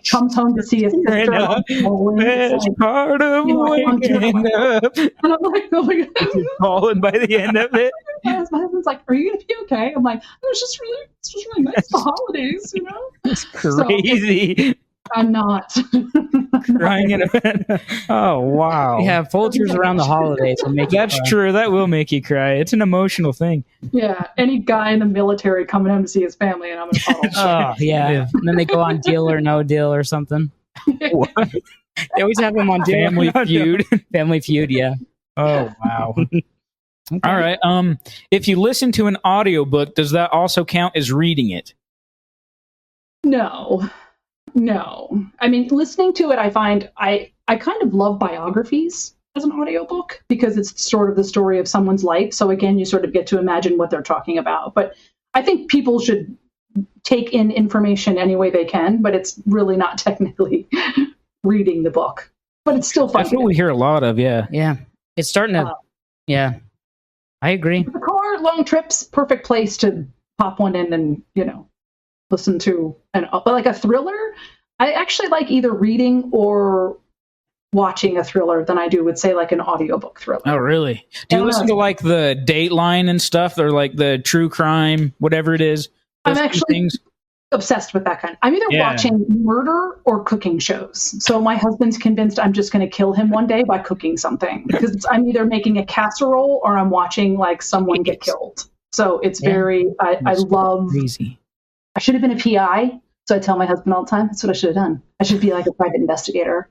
comes home to see his sister. That's part of waking up. And I'm like, oh my god, falling by the end of it. My husband's like, "Are you gonna be okay?" I'm like, "It's just really nice the holidays, It's crazy. So, I'm not crying in a bed. Oh wow! Yeah, Folgers around the holidays will make. That's true. That will make you cry. It's an emotional thing. Yeah, any guy in the military coming home to see his family, and I'm gonna follow. Oh yeah, and then they go on Deal or No Deal or something. What? They always have them on Family Feud. Family Feud, yeah. Oh wow. Okay. All right. If you listen to an audiobook, does that also count as reading it? No. I mean, listening to it, I find I kind of love biographies as an audiobook because it's sort of the story of someone's life. So again, you sort of get to imagine what they're talking about. But I think people should take in information any way they can, but it's really not technically reading the book. But it's still fun. That's what we hear a lot of, yeah. Yeah. It's starting to, yeah. I agree. The car, long trips, perfect place to pop one in and, listen to but like a thriller. I actually like either reading or watching a thriller than I would say like an audiobook thriller. Oh, really? Do you listen to like the Dateline and stuff, or like the true crime, whatever it is? I'm actually obsessed with that kind. I'm either watching murder or cooking shows. So my husband's convinced I'm just going to kill him one day by cooking something because I'm either making a casserole or I'm watching like someone get killed. So it's I love. Crazy. I should have been a PI, so I tell my husband all the time, that's what I should have done. I should be like a private investigator.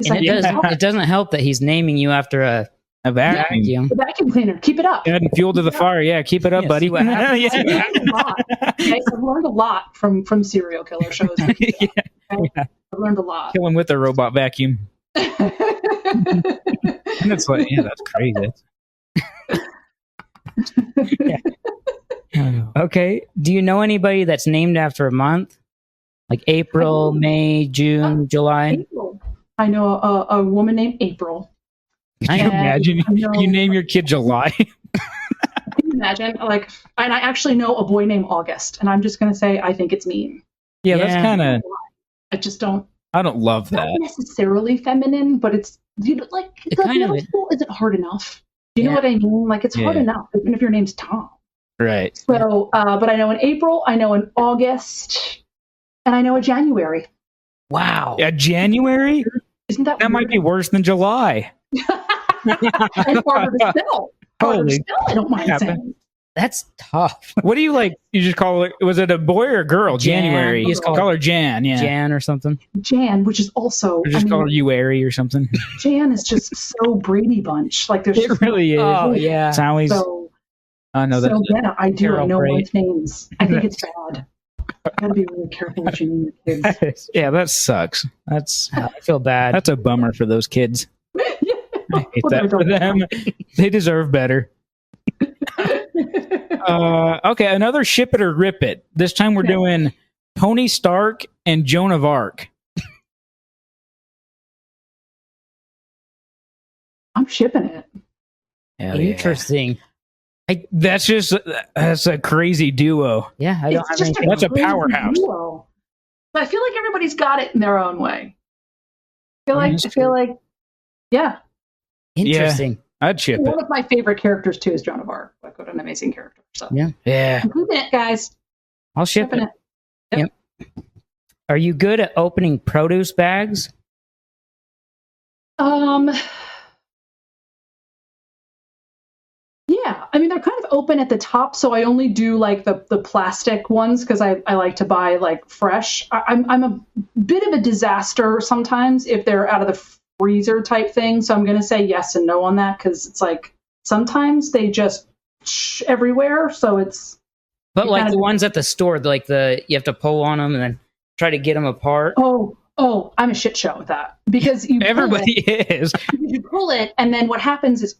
It doesn't help that he's naming you after a vacuum. The vacuum cleaner. Keep it up. Adding fuel to the fire. Yeah, keep it up, buddy. I've learned a lot from serial killer shows. I've learned a lot. Killing with a robot vacuum. That's like, that's crazy. Okay. Do you know anybody that's named after a month? Like April, May, June, July? April. I know a woman named April. Can you imagine you name your kid July? Can you imagine? And I actually know a boy named August, and I'm just going to say I think it's mean. Yeah, that's kind of. I just don't. I don't love that. Not necessarily feminine, but it's middle school isn't hard enough. Do you know what I mean? Like it's hard enough, even if your name's Tom. Right. So, but I know in April, I know in August, and I know in January. Wow. Yeah, January? Isn't that might be worse than July. And harder to spell. I don't mind saying. That's tough. What do you like? You just call it, was it a boy or a girl? January. You just call her Jan, yeah. Jan or something. Jan, which is also. Or just call her Uary or something. Jan is just so Brady Bunch. Like there's it really is. Oh, yeah. It's always. So, I know that. So yeah, I do. I Carol know Bray. one's names. I think it's bad. Gotta be really careful what you name your kids. Yeah, that sucks. I feel bad. That's a bummer for those kids. I hate Well, that for them. They deserve better. Okay, another ship it or rip it. This time we're doing Tony Stark and Joan of Arc. I'm shipping it. Hell yeah. Interesting. That's a crazy duo. Yeah, I don't It's have just anything. That's a crazy powerhouse. duo. But I feel like everybody's got it in their own way. I That's feel like, yeah. Interesting. I'd ship it. One of my favorite characters too is Joan of Arc. Like, what an amazing character. So Yeah. I'm keeping it, guys. I'll ship Shipping it. it. Yep. Are you good at opening produce bags? Yeah, I mean they're kind of open at the top, so I only do like the plastic ones because I like to buy like fresh. I'm a bit of a disaster sometimes if they're out of the freezer type thing, so I'm gonna say yes and no on that because it's like sometimes they just everywhere, so it's. But like the ones at the store, like you have to pull on them and then try to get them apart. Oh, I'm a shit show with that because Everybody is. You pull it, and then what happens is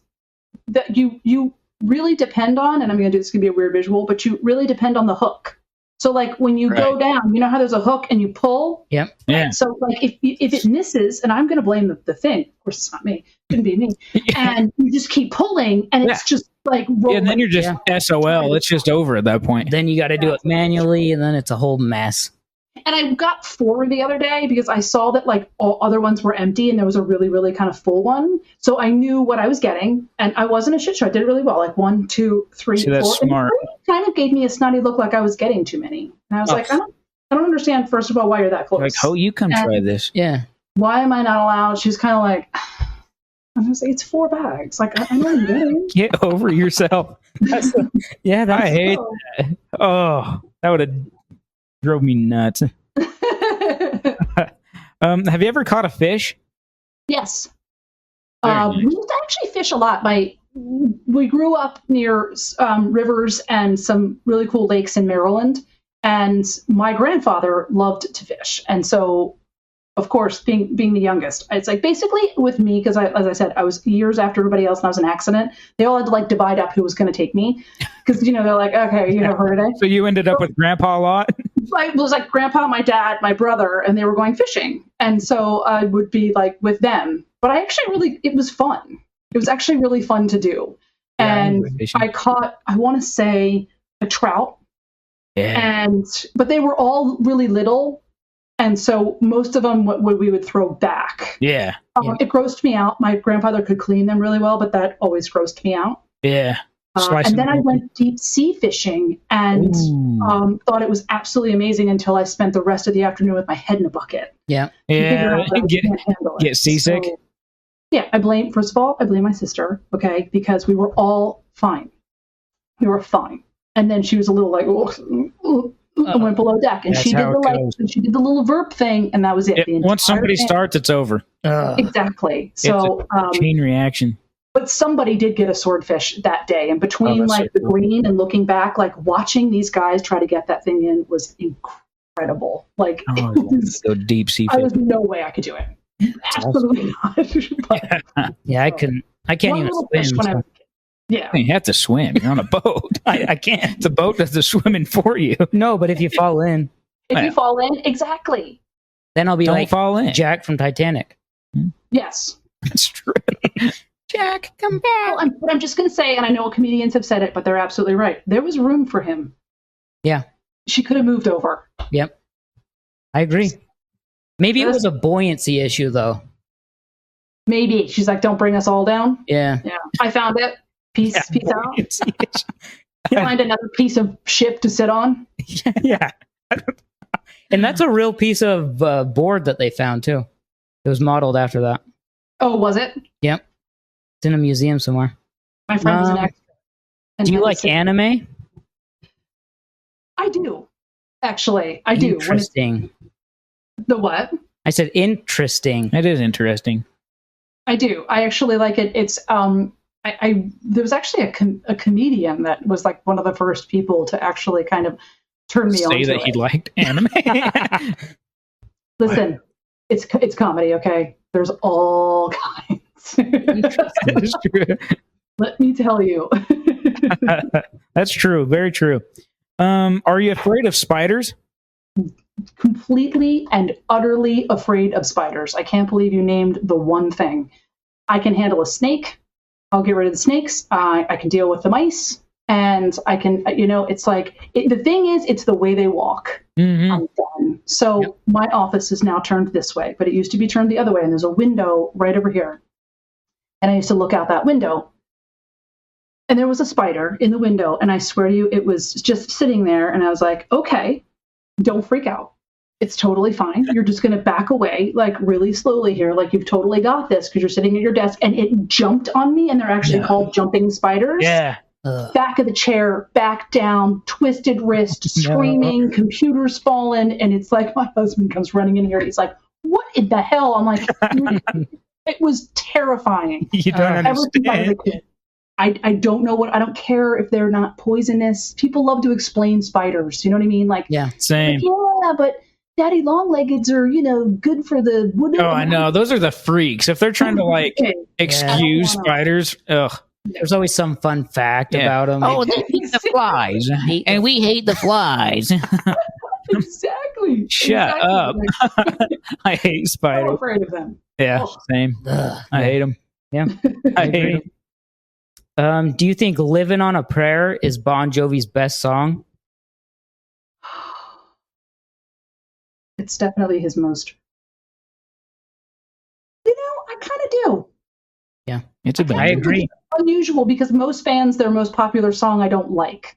that you really depend on, and I'm going to do this, going to be a weird visual, but you really depend on the hook. So like when you go down, you know how there's a hook and you pull? Yep. Yeah. So like if it misses, and I'm going to blame the thing, of course it's not me, it couldn't be me, and you just keep pulling, and it's just like rolling. Yeah, and then you're just SOL. It's just over at that point. Then you got to do it manually, and then it's a whole mess. And I got 4 the other day because I saw that like all other ones were empty and there was a really, really kind of full one. So I knew what I was getting, and I wasn't a shit show. I did really well, like 1, 2, 3, See, 4. that's smart. And it kind of gave me a snotty look like I was getting too many. And I was like, I don't understand, first of all, why you're that close. Like, oh, you come try this. Yeah. Why am I not allowed? She's kind of like, I was like, it's 4 bags. Like, I know I'm getting. Get over yourself. I hate that. Oh, that would have drove me nuts. Have you ever caught a fish? Yes. Very We used to actually fish a lot. We grew up near rivers and some really cool lakes in Maryland, and my grandfather loved to fish. And so, of course, being the youngest, it's like basically with me, because as I said, I was years after everybody else and I was an accident. They all had to like divide up who was going to take me because, they're like, okay, you have her today. So you ended up with Grandpa a lot? It was like Grandpa, my dad, my brother, and they were going fishing. And so I would be like with them. But it was fun. It was actually really fun to do. And I caught, I want to say, a trout. Yeah. But they were all really little. And so most of them we would throw back. Yeah. It grossed me out. My grandfather could clean them really well, but that always grossed me out. Yeah. And then I went deep sea fishing and thought it was absolutely amazing until I spent the rest of the afternoon with my head in a bucket. Yeah. Yeah. Get seasick? So, yeah. First of all, I blame my sister, okay, because we were all fine. We were fine. And then she was a little like, and went below deck. And she did the little verb thing, and that was it. Once somebody starts, it's over. Exactly. So it's a chain reaction. But somebody did get a swordfish that day, and between the green and looking back, like watching these guys try to get that thing in was incredible. Like, go deep sea I was no way I could do it. Absolutely not. I couldn't. I can't even swim. You have to swim. You're on a boat. I can't. The boat does the swimming for you. No, but if you fall in, you fall in, exactly. Then I'll be Don't fall in. Jack from Titanic. Yes, that's true. Jack, come back. Well, I'm just going to say, and I know comedians have said it, but they're absolutely right. There was room for him. Yeah. She could have moved over. Yep. I agree. Maybe it was a buoyancy issue, though. Maybe. She's like, don't bring us all down. Yeah. Yeah. I found it. Peace out. You find another piece of ship to sit on. Yeah. And that's a real piece of board that they found, too. It was modeled after that. Oh, was it? Yep. It's in a museum somewhere. My friend was an extra. Do you like anime? I do. Actually, I do. Interesting. The what? I said interesting. It is interesting. I do. I actually like it. It's there was actually a comedian that was like one of the first people to actually kind of turn me on Say to that it. he liked anime. Listen, it's comedy, okay? There's all kinds. That is true. Let me tell you. That's true. Very true. Are you afraid of spiders? Completely and utterly afraid of spiders. I can't believe you named the one thing. I can handle a snake. I'll get rid of the snakes. I can deal with the mice. And I can, it's like, the thing is, it's the way they walk. Mm-hmm. I'm done. So my office is now turned this way, but it used to be turned the other way. And there's a window right over here. And I used to look out that window. And there was a spider in the window. And I swear to you, it was just sitting there. And I was like, okay, don't freak out. It's totally fine. You're just going to back away, like really slowly here. Like you've totally got this because you're sitting at your desk. And it jumped on me. And they're actually called jumping spiders. Yeah. Back of the chair, back down, twisted wrist, screaming, computers fallen. And it's like my husband comes running in here. He's like, what in the hell? I'm like, it was terrifying. You don't understand. I don't know I don't care if they're not poisonous. People love to explain spiders. You know what I mean? Like, same. Like, yeah, but daddy long-leggeds are, good for the wood. Oh, I know. Those are the freaks. If they're trying to excuse spiders, ugh. There's always some fun fact about them. Oh, they eat the flies, and we hate the flies. Exactly. Shut up. I hate spiders. I'm afraid of them. Yeah, same. I hate them. Yeah, I hate them. Do you think "Living on a Prayer" is Bon Jovi's best song? It's definitely his most. I kind of do. Yeah, it's a. I agree. Unusual because most fans, their most popular song I don't like.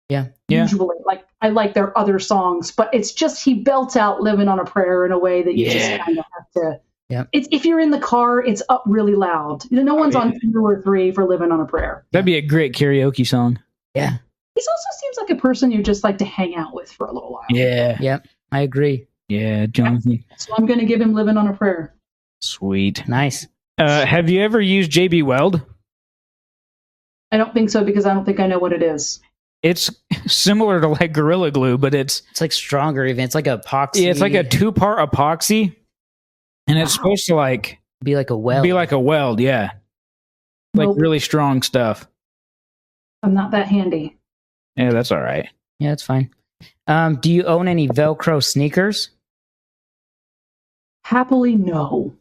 Yeah. Usually, like I like their other songs, but it's just he belts out "Living on a Prayer" in a way that you just kind of have to. Yeah. It's if you're in the car, it's up really loud. No one's on 2 or 3 for "Living on a Prayer." That'd be a great karaoke song. Yeah. He also seems like a person you just like to hang out with for a little while. Yeah. Yep. I agree. Yeah, Jonathan. So I'm going to give him "Living on a Prayer." Sweet. Nice. Have you ever used JB Weld? I don't think so because I don't think I know what it is. It's similar to like Gorilla Glue, but it's like stronger even. It's like epoxy. Yeah, it's like a 2-part epoxy. And it's supposed to be like a weld. Be like a weld, yeah. Like really strong stuff. I'm not that handy. Yeah, that's all right. Yeah, that's fine. Do you own any Velcro sneakers? Happily, no.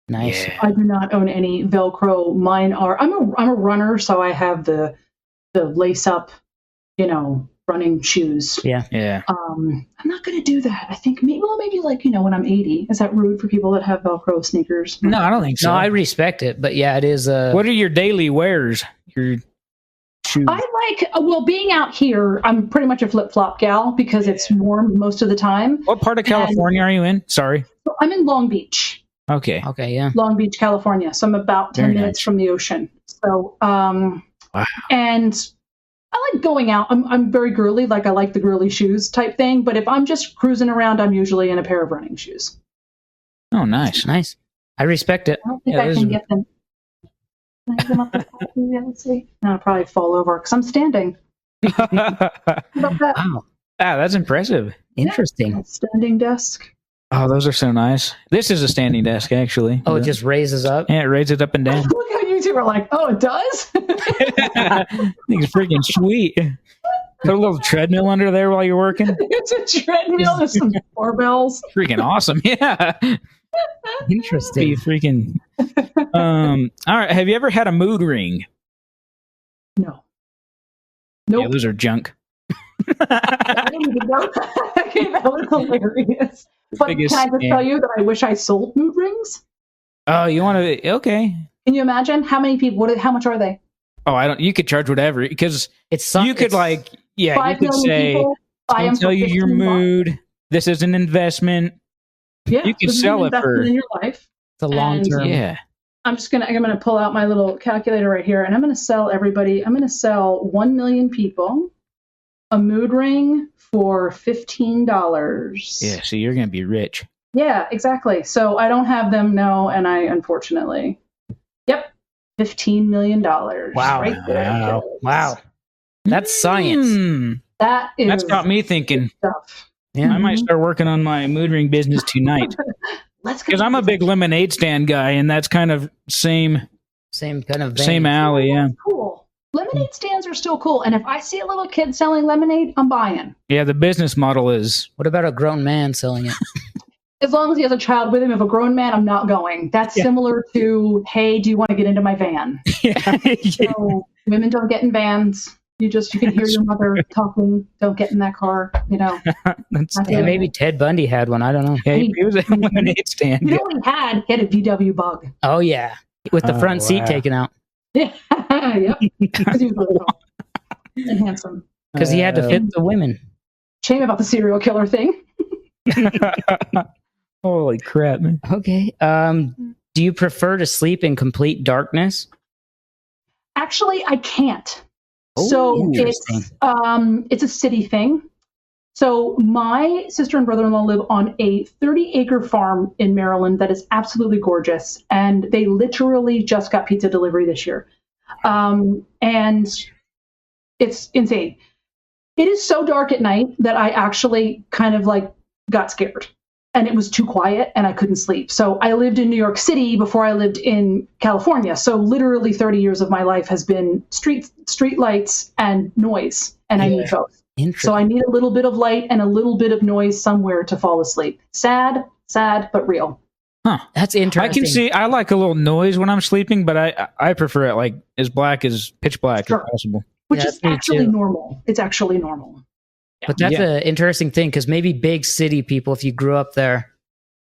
Nice. I do not own any Velcro. Mine are. I'm a runner, so I have the lace up, running shoes. Yeah. I'm not going to do that. I think maybe when I'm 80. Is that rude for people that have Velcro sneakers? No, I don't think so. No, I respect it, but yeah, it is. What are your daily wears? Your shoes? I being out here, I'm pretty much a flip-flop gal because it's warm most of the time. What part of California are you in? Sorry. I'm in Long Beach. Okay, yeah. Long Beach, California. So I'm about 10 minutes from the ocean. So, wow. And I like going out. I'm very girly. Like I like the girly shoes type thing. But if I'm just cruising around, I'm usually in a pair of running shoes. Oh, nice. Nice. I respect it. I don't think I can get them. Can I get them up there? Yeah, let's see. No, I'll probably fall over because I'm standing. How about that? Wow. Ah, that's impressive. Interesting. Standing desk. Oh, those are so nice. This is a standing desk, actually. Oh, it just raises up? Yeah, it raises it up and down. Look how you two are like, oh, it does? I think it's freaking sweet. Put a little treadmill under there while you're working. It's a treadmill. There's some barbells. Freaking awesome. Yeah. Interesting. Be freaking. All right. Have you ever had a mood ring? No. Nope. Yeah, those are junk. I didn't even know that. Okay, that was hilarious. But can I just tell you that I wish I sold mood rings? Oh, you want to? Okay. Can you imagine how many people? How much are they? Oh, I don't. You could charge whatever because you could you 5 could million say, people, "I'll tell you your mood. This is an investment." Yeah, you could sell it for in your life. It's a long term. Yeah. I'm gonna pull out my little calculator right here, and I'm gonna sell everybody. I'm gonna sell 1 million people a mood ring for $15. Yeah, so you're gonna be rich. Yeah, exactly. So I don't have them, no, and I unfortunately. Yep. $15 million. Wow. Right there. Wow. That's science. That's got me thinking. Stuff. Yeah. I might start working on my mood ring business tonight. Because I'm a big lemonade stand guy, and that's kind of same kind of vein. Same alley, yeah. Cool. Lemonade stands are still cool, and if I see a little kid selling lemonade, I'm buying. Yeah, the business model is. What about a grown man selling it? As long as he has a child with him, if a grown man, I'm not going. That's similar to, hey, do you want to get into my van? So, women don't get in vans. You can hear your mother talking. Don't get in that car. Maybe Ted Bundy had one. I don't know. Yeah, he was a lemonade stand. You know what he had? He had a VW Bug. Oh yeah, with the front seat taken out. Yeah, yep. Because he was really tall and handsome. Because he had to fit the women. Shame about the serial killer thing. Holy crap, man. Okay. Do you prefer to sleep in complete darkness? Actually, I can't. Oh, So it's a city thing. So my sister and brother-in-law live on a 30-acre farm in Maryland that is absolutely gorgeous, and they literally just got pizza delivery this year, and it's insane. It is so dark at night that I actually kind of like got scared, and it was too quiet, and I couldn't sleep. So I lived in New York City before I lived in California. So literally 30 years of my life has been street lights and noise, and I need both. So I need a little bit of light and a little bit of noise somewhere to fall asleep. Sad, but real. Huh. That's interesting. I can see. I like a little noise when I'm sleeping, but I prefer it like as black as pitch black as possible. Which is actually normal. It's actually normal. But that's an interesting thing, because maybe big city people, if you grew up there,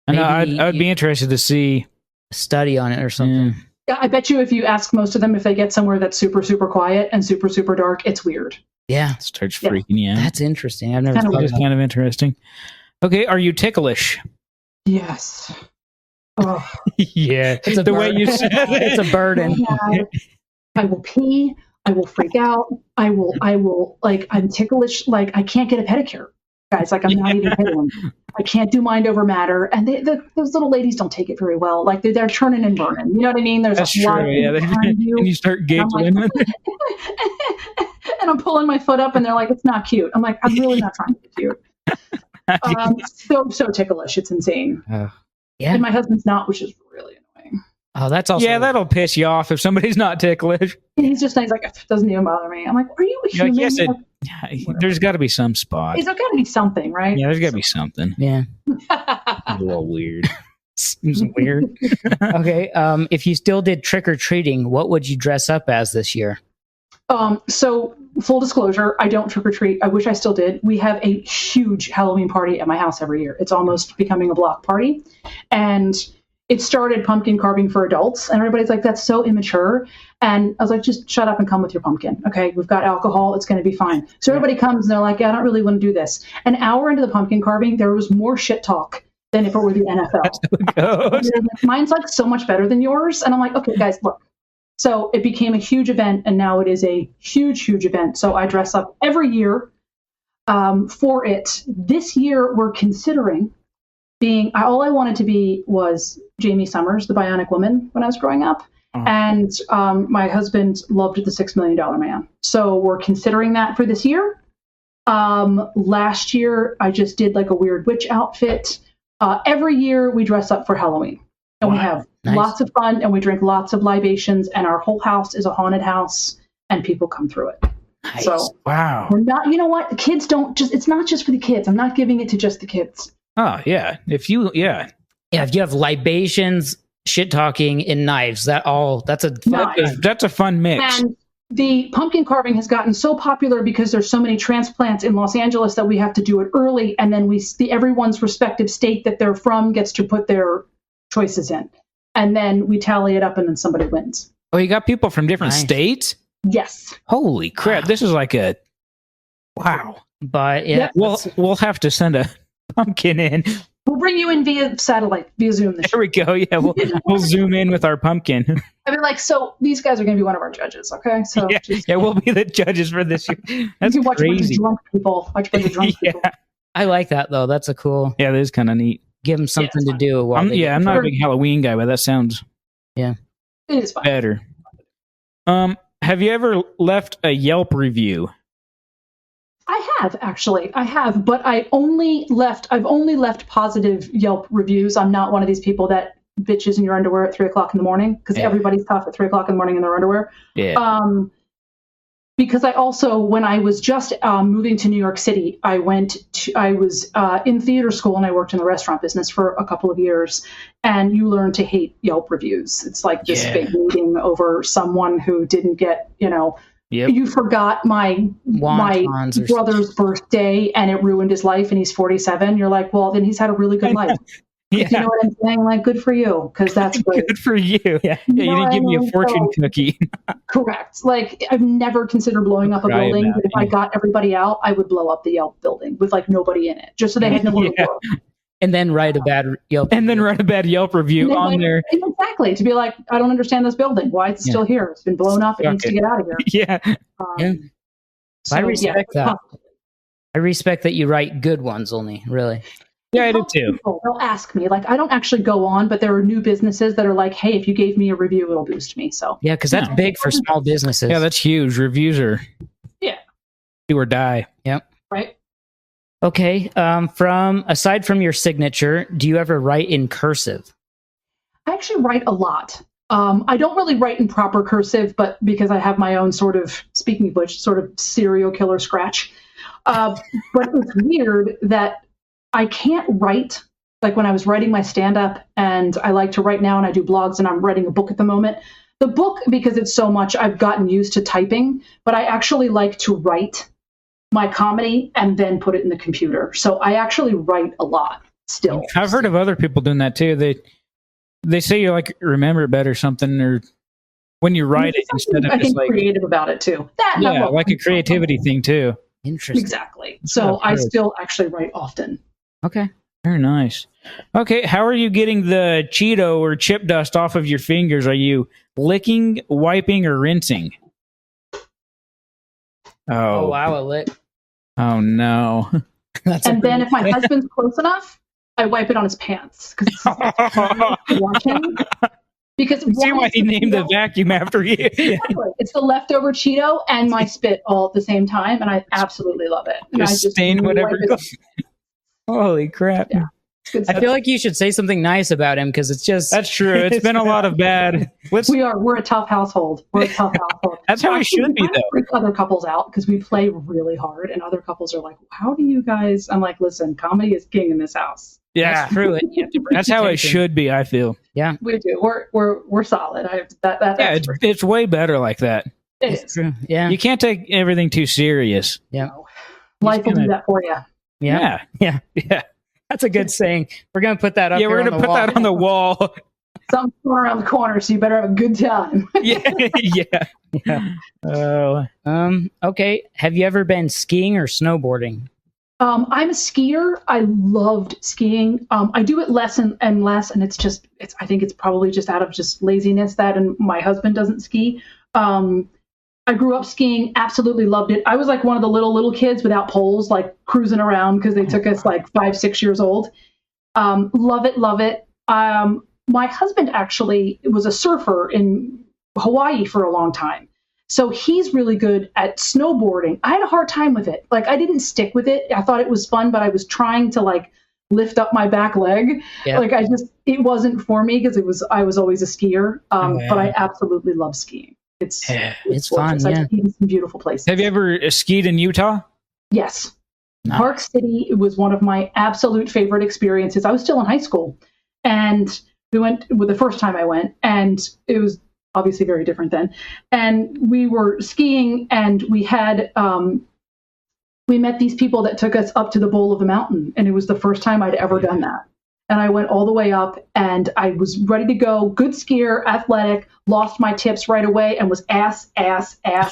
I know I'd be interested to see a study on it or something. Yeah, I bet you if you ask most of them if they get somewhere that's super, super quiet and super, super dark, it's weird. Yeah. It starts freaking you out. That's interesting. I've never thought It's kind of interesting. Okay, are you ticklish? Yes. Oh. Yeah. It's the way you said it. It's a burden. I will pee. I will freak out. I will like, I'm ticklish. Like, I can't get a pedicure, guys. Like, I'm not even kidding. I can't do mind over matter. And those little ladies don't take it very well. Like, they're turning and burning. You know what I mean? There's That's a lot true. Yeah. behind you. And you start giggling. And I'm pulling my foot up and they're like, it's not cute. I'm like, I'm really not trying to be cute. So ticklish. It's insane. Yeah. And my husband's not, which is really annoying. Oh, that's also... Yeah, that'll piss you off if somebody's not ticklish. He's just nice, like, it doesn't even bother me. I'm like, are you a human? Yes, there's got to be some spot. There's got to be something, right? Yeah, there's got to be something. Yeah. It's a little weird. Seems weird. Okay. If you still did trick-or-treating, what would you dress up as this year? So full disclosure, I don't trick or treat. I wish I still did. We have a huge Halloween party at my house every year. It's almost becoming a block party. And it started pumpkin carving for adults. And everybody's like, that's so immature. And I was like, just shut up and come with your pumpkin. Okay, we've got alcohol. It's going to be fine. So everybody comes and they're like, yeah, I don't really want to do this. An hour into the pumpkin carving, there was more shit talk than if it were the NFL. Mine's like so much better than yours. And I'm like, okay, guys, look. So it became a huge event, and now it is a huge, huge event. So I dress up every year for it. This year, we're considering being, all I wanted to be was Jamie Summers, the Bionic Woman, when I was growing up. And my husband loved the $6 Million Man. So we're considering that for this year. Last year, I just did like a weird witch outfit. Every year, we dress up for Halloween. And we have lots of fun, and we drink lots of libations, and our whole house is a haunted house, and people come through it. Nice. So wow. We're not, you know what? Kids don't just, it's not just for the kids. I'm not giving it to just the kids. Oh, yeah. If you have libations, shit talking, and knives, that's a fun mix. And the pumpkin carving has gotten so popular because there's so many transplants in Los Angeles that we have to do it early, and then everyone's respective state that they're from gets to put their choices in, and then we tally it up, and then somebody wins. Oh, you got people from different states? Yes. Holy crap! This is like a wow. But yeah, we'll have to send a pumpkin in. We'll bring you in via satellite, via Zoom. There we go. Yeah, we'll zoom in with our pumpkin. I mean, like, so these guys are going to be one of our judges, okay? So we'll be the judges for this year. That's you watch crazy. A bunch of drunk people. Watch a bunch of drunk people. I like that though. That's a cool. Yeah, that is kind of neat. Give them something to do. I'm not a big Halloween guy, but that sounds it is fun. better. Have you ever left a Yelp review? I have actually. I have, but I've only left positive Yelp reviews. I'm not one of these people that bitches in your underwear at 3:00 in the morning, because everybody's tough at 3:00 in the morning in their underwear. Yeah. Because I also, when I was just moving to New York City, I was in theater school and I worked in the restaurant business for a couple of years. And you learn to hate Yelp reviews. It's like this big meeting over someone who didn't get, you forgot my brother's birthday and it ruined his life and he's 47. You're like, well, then he's had a really good life. Yeah. You know what I'm saying? Like, good for you, because that's great. Good for you. Yeah, you didn't give me a fortune cookie. Correct. Like, I've never considered blowing up a building, but if I got everybody out, I would blow up the Yelp building with like nobody in it, just so they had nowhere to go. And then write a bad Yelp. And then write a bad Yelp review on there. Exactly. To be like, I don't understand this building. Why is it still here? It's been blown up. It needs to get out of here. Yeah. So, I respect that. I respect that you write good ones only, really. Yeah, I do too. They'll ask me, like, I don't actually go on, but there are new businesses that are like, hey, if you gave me a review, it'll boost me. So yeah, because that's big for small businesses. Yeah, that's huge. Reviews are do or die. Yep. Right. Okay. Aside from your signature, do you ever write in cursive? I actually write a lot. I don't really write in proper cursive, but because I have my own sort of, speaking of which, sort of serial killer scratch. But it's weird that I can't write, like when I was writing my stand-up, and I like to write now, and I do blogs, and I'm writing a book at the moment. The book, because it's so much, I've gotten used to typing, but I actually like to write my comedy and then put it in the computer. So I actually write a lot still. I've heard of other people doing that too. They say you like remember it better or something, or when you write it instead of just like creative about it too. Like a creativity thing too. Interesting. Exactly. So I still actually write often. Okay. Very nice. Okay, how are you getting the Cheeto or chip dust off of your fingers? Are you licking, wiping, or rinsing? Oh wow, a lick. Oh no. And then if my husband's close enough, I wipe it on his pants because watching. Because see why he named the vacuum after you. Exactly. It's the leftover Cheeto and my spit all at the same time, and I absolutely love it. And just stain whatever. Holy crap. Yeah. I feel like you should say something nice about him, because it's just... That's true. It's been a lot of bad... We're a tough household. We're a tough household. That's how we should be, though. Freak other couples out because we play really hard, and other couples are like, how do you guys... I'm like, listen, comedy is king in this house. Yeah, that's true. That's how it should be, I feel. Yeah. We do. We're solid. It's way better like that. It is. True. Yeah. You can't take everything too serious. Yeah. Life will do that for you. Yeah. That's a good saying. We're going to put that up. Yeah, we're going to put that on the wall. Something's going around the corner, so you better have a good time. Yeah. Oh. Okay. Have you ever been skiing or snowboarding? I'm a skier. I loved skiing. I do it less and less, and I think it's probably just out of just laziness and my husband doesn't ski. I grew up skiing, absolutely loved it. I was like one of the little kids without poles, like cruising around because they took us like 5-6 years old. Love it. My husband actually was a surfer in Hawaii for a long time. So he's really good at snowboarding. I had a hard time with it. Like, I didn't stick with it. I thought it was fun, but I was trying to like lift up my back leg. Yeah. Like it wasn't for me because I was always a skier. But I absolutely love skiing. It's fun. Yeah. I've skied in some beautiful places. Have you ever skied in Utah? Yes. No. Park City was one of my absolute favorite experiences. I was still in high school, and we went the first time I went, and it was obviously very different then. And we were skiing, and we had we met these people that took us up to the bowl of a mountain, and it was the first time I'd ever done that. And I went all the way up, and I was ready to go. Good skier, athletic, lost my tips right away, and was ass all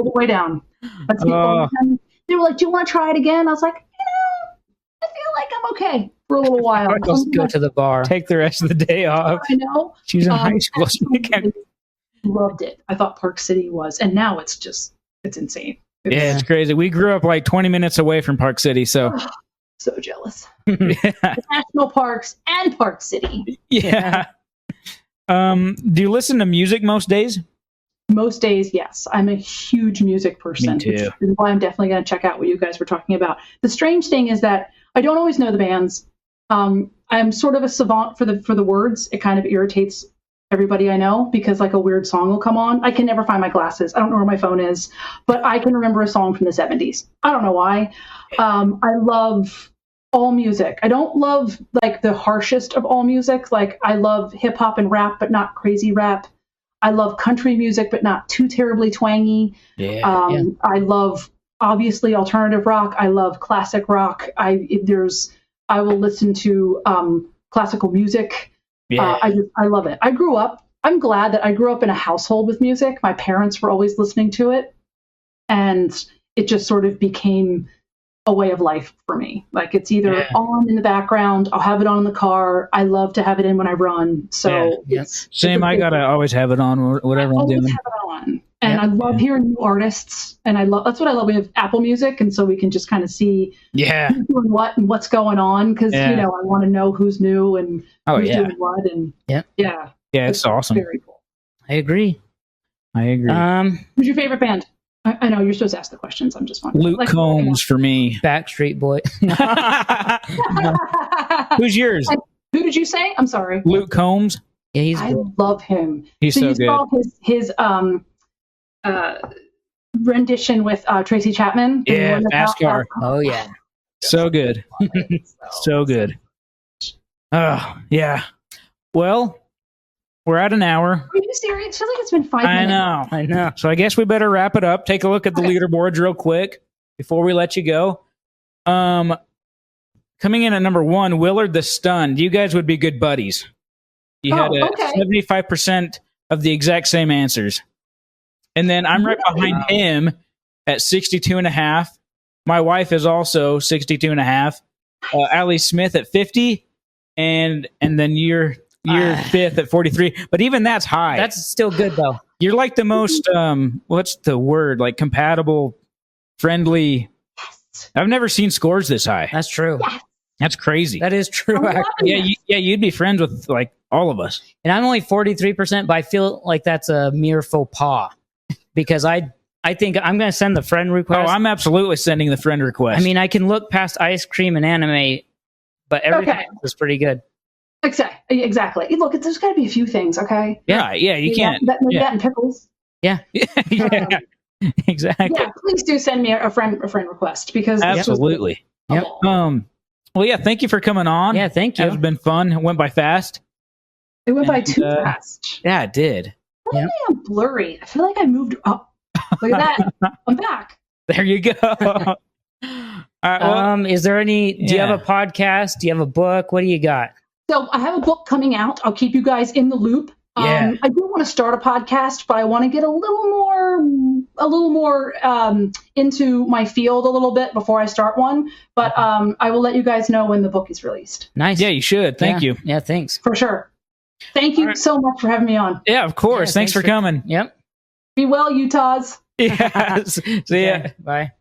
the way down. That's the only time. They were like, "Do you want to try it again?" I was like, I feel like I'm okay for a little while. Let's go to the bar. Take the rest of the day off. I know. She's in high school. Loved it. I thought Park City was, and now it's insane. It's crazy. We grew up like 20 minutes away from Park City, so. So jealous. National parks and Park City. Yeah. Do you listen to music most days? Most days, yes. I'm a huge music person. Me too. Which is why I'm definitely going to check out what you guys were talking about. The strange thing is that I don't always know the bands. I'm sort of a savant for the words. It kind of irritates everybody I know because like a weird song will come on. I can never find my glasses. I don't know where my phone is, but I can remember a song from the 70s. I don't know why. I love all music. I don't love like the harshest of all music. Like I love hip hop and rap, but not crazy rap. I love country music, but not too terribly twangy. I love obviously alternative rock. I love classic rock. I will listen to classical music. I love it. I'm glad that I grew up in a household with music. My parents were always listening to it, and it just sort of became a way of life for me. Like it's either on in the background, I'll have it on in the car. I love to have it in when I run. So same. I gotta always have it on whatever I'm doing. Have it on. And I love hearing new artists, and that's what I love. We have Apple Music, and so we can just kind of see who's doing what and what's going on because I want to know who's new and who's doing what. And it's awesome. Very cool. I agree. Who's your favorite band? I know you're supposed to ask the questions. I'm just wondering. Luke Combs for me. Backstreet Boy. Who's yours? And who did you say? I'm sorry. Luke Combs. Yeah, I love him. He's so good. Saw his rendition with Tracy Chapman. Yeah, NASCAR. Oh yeah, so good. So good. Oh yeah. Well, we're at an hour. Are you serious? It feels like it's been 5 minutes. I know. So I guess we better wrap it up. Take a look at the leaderboards real quick before we let you go. Coming in at number 1, Willard the Stunned. You guys would be good buddies. You had 75% of the exact same answers. And then I'm right behind him at 62.5. My wife is also 62.5. Allie Smith at 50. And then you're 5th at 43. But even that's high. That's still good, though. You're like the most, what's the word? Like compatible, friendly. Yes. I've never seen scores this high. That's true. Yes. That's crazy. That is true. You'd be friends with like all of us. And I'm only 43%, but I feel like that's a mere faux pas because I think I'm going to send the friend request. Oh, I'm absolutely sending the friend request. I mean, I can look past ice cream and anime, but everything else is pretty good. Exactly. Look, there's got to be a few things, okay? Yeah, you can't. That and pickles. Yeah. Exactly. Yeah, please do send me a friend request because absolutely. Yep. Well, yeah, thank you for coming on. Yeah, thank you. It's been fun. It went by fast. It went by too fast. Yeah, it did. I think I'm blurry. I feel like I moved up. Look at that. I'm back. There you go. All right, well, is there any, do you have a podcast? Do you have a book? What do you got? So I have a book coming out. I'll keep you guys in the loop. I do want to start a podcast, but I want to get a little more into my field a little bit before I start one. But I will let you guys know when the book is released. Nice. Yeah, you should. Thank you. Yeah, thanks. For sure. Thank you so much for having me on. Yeah, of course. Thanks for coming. Yep. Be well, Utahs. Yes. See ya. Bye.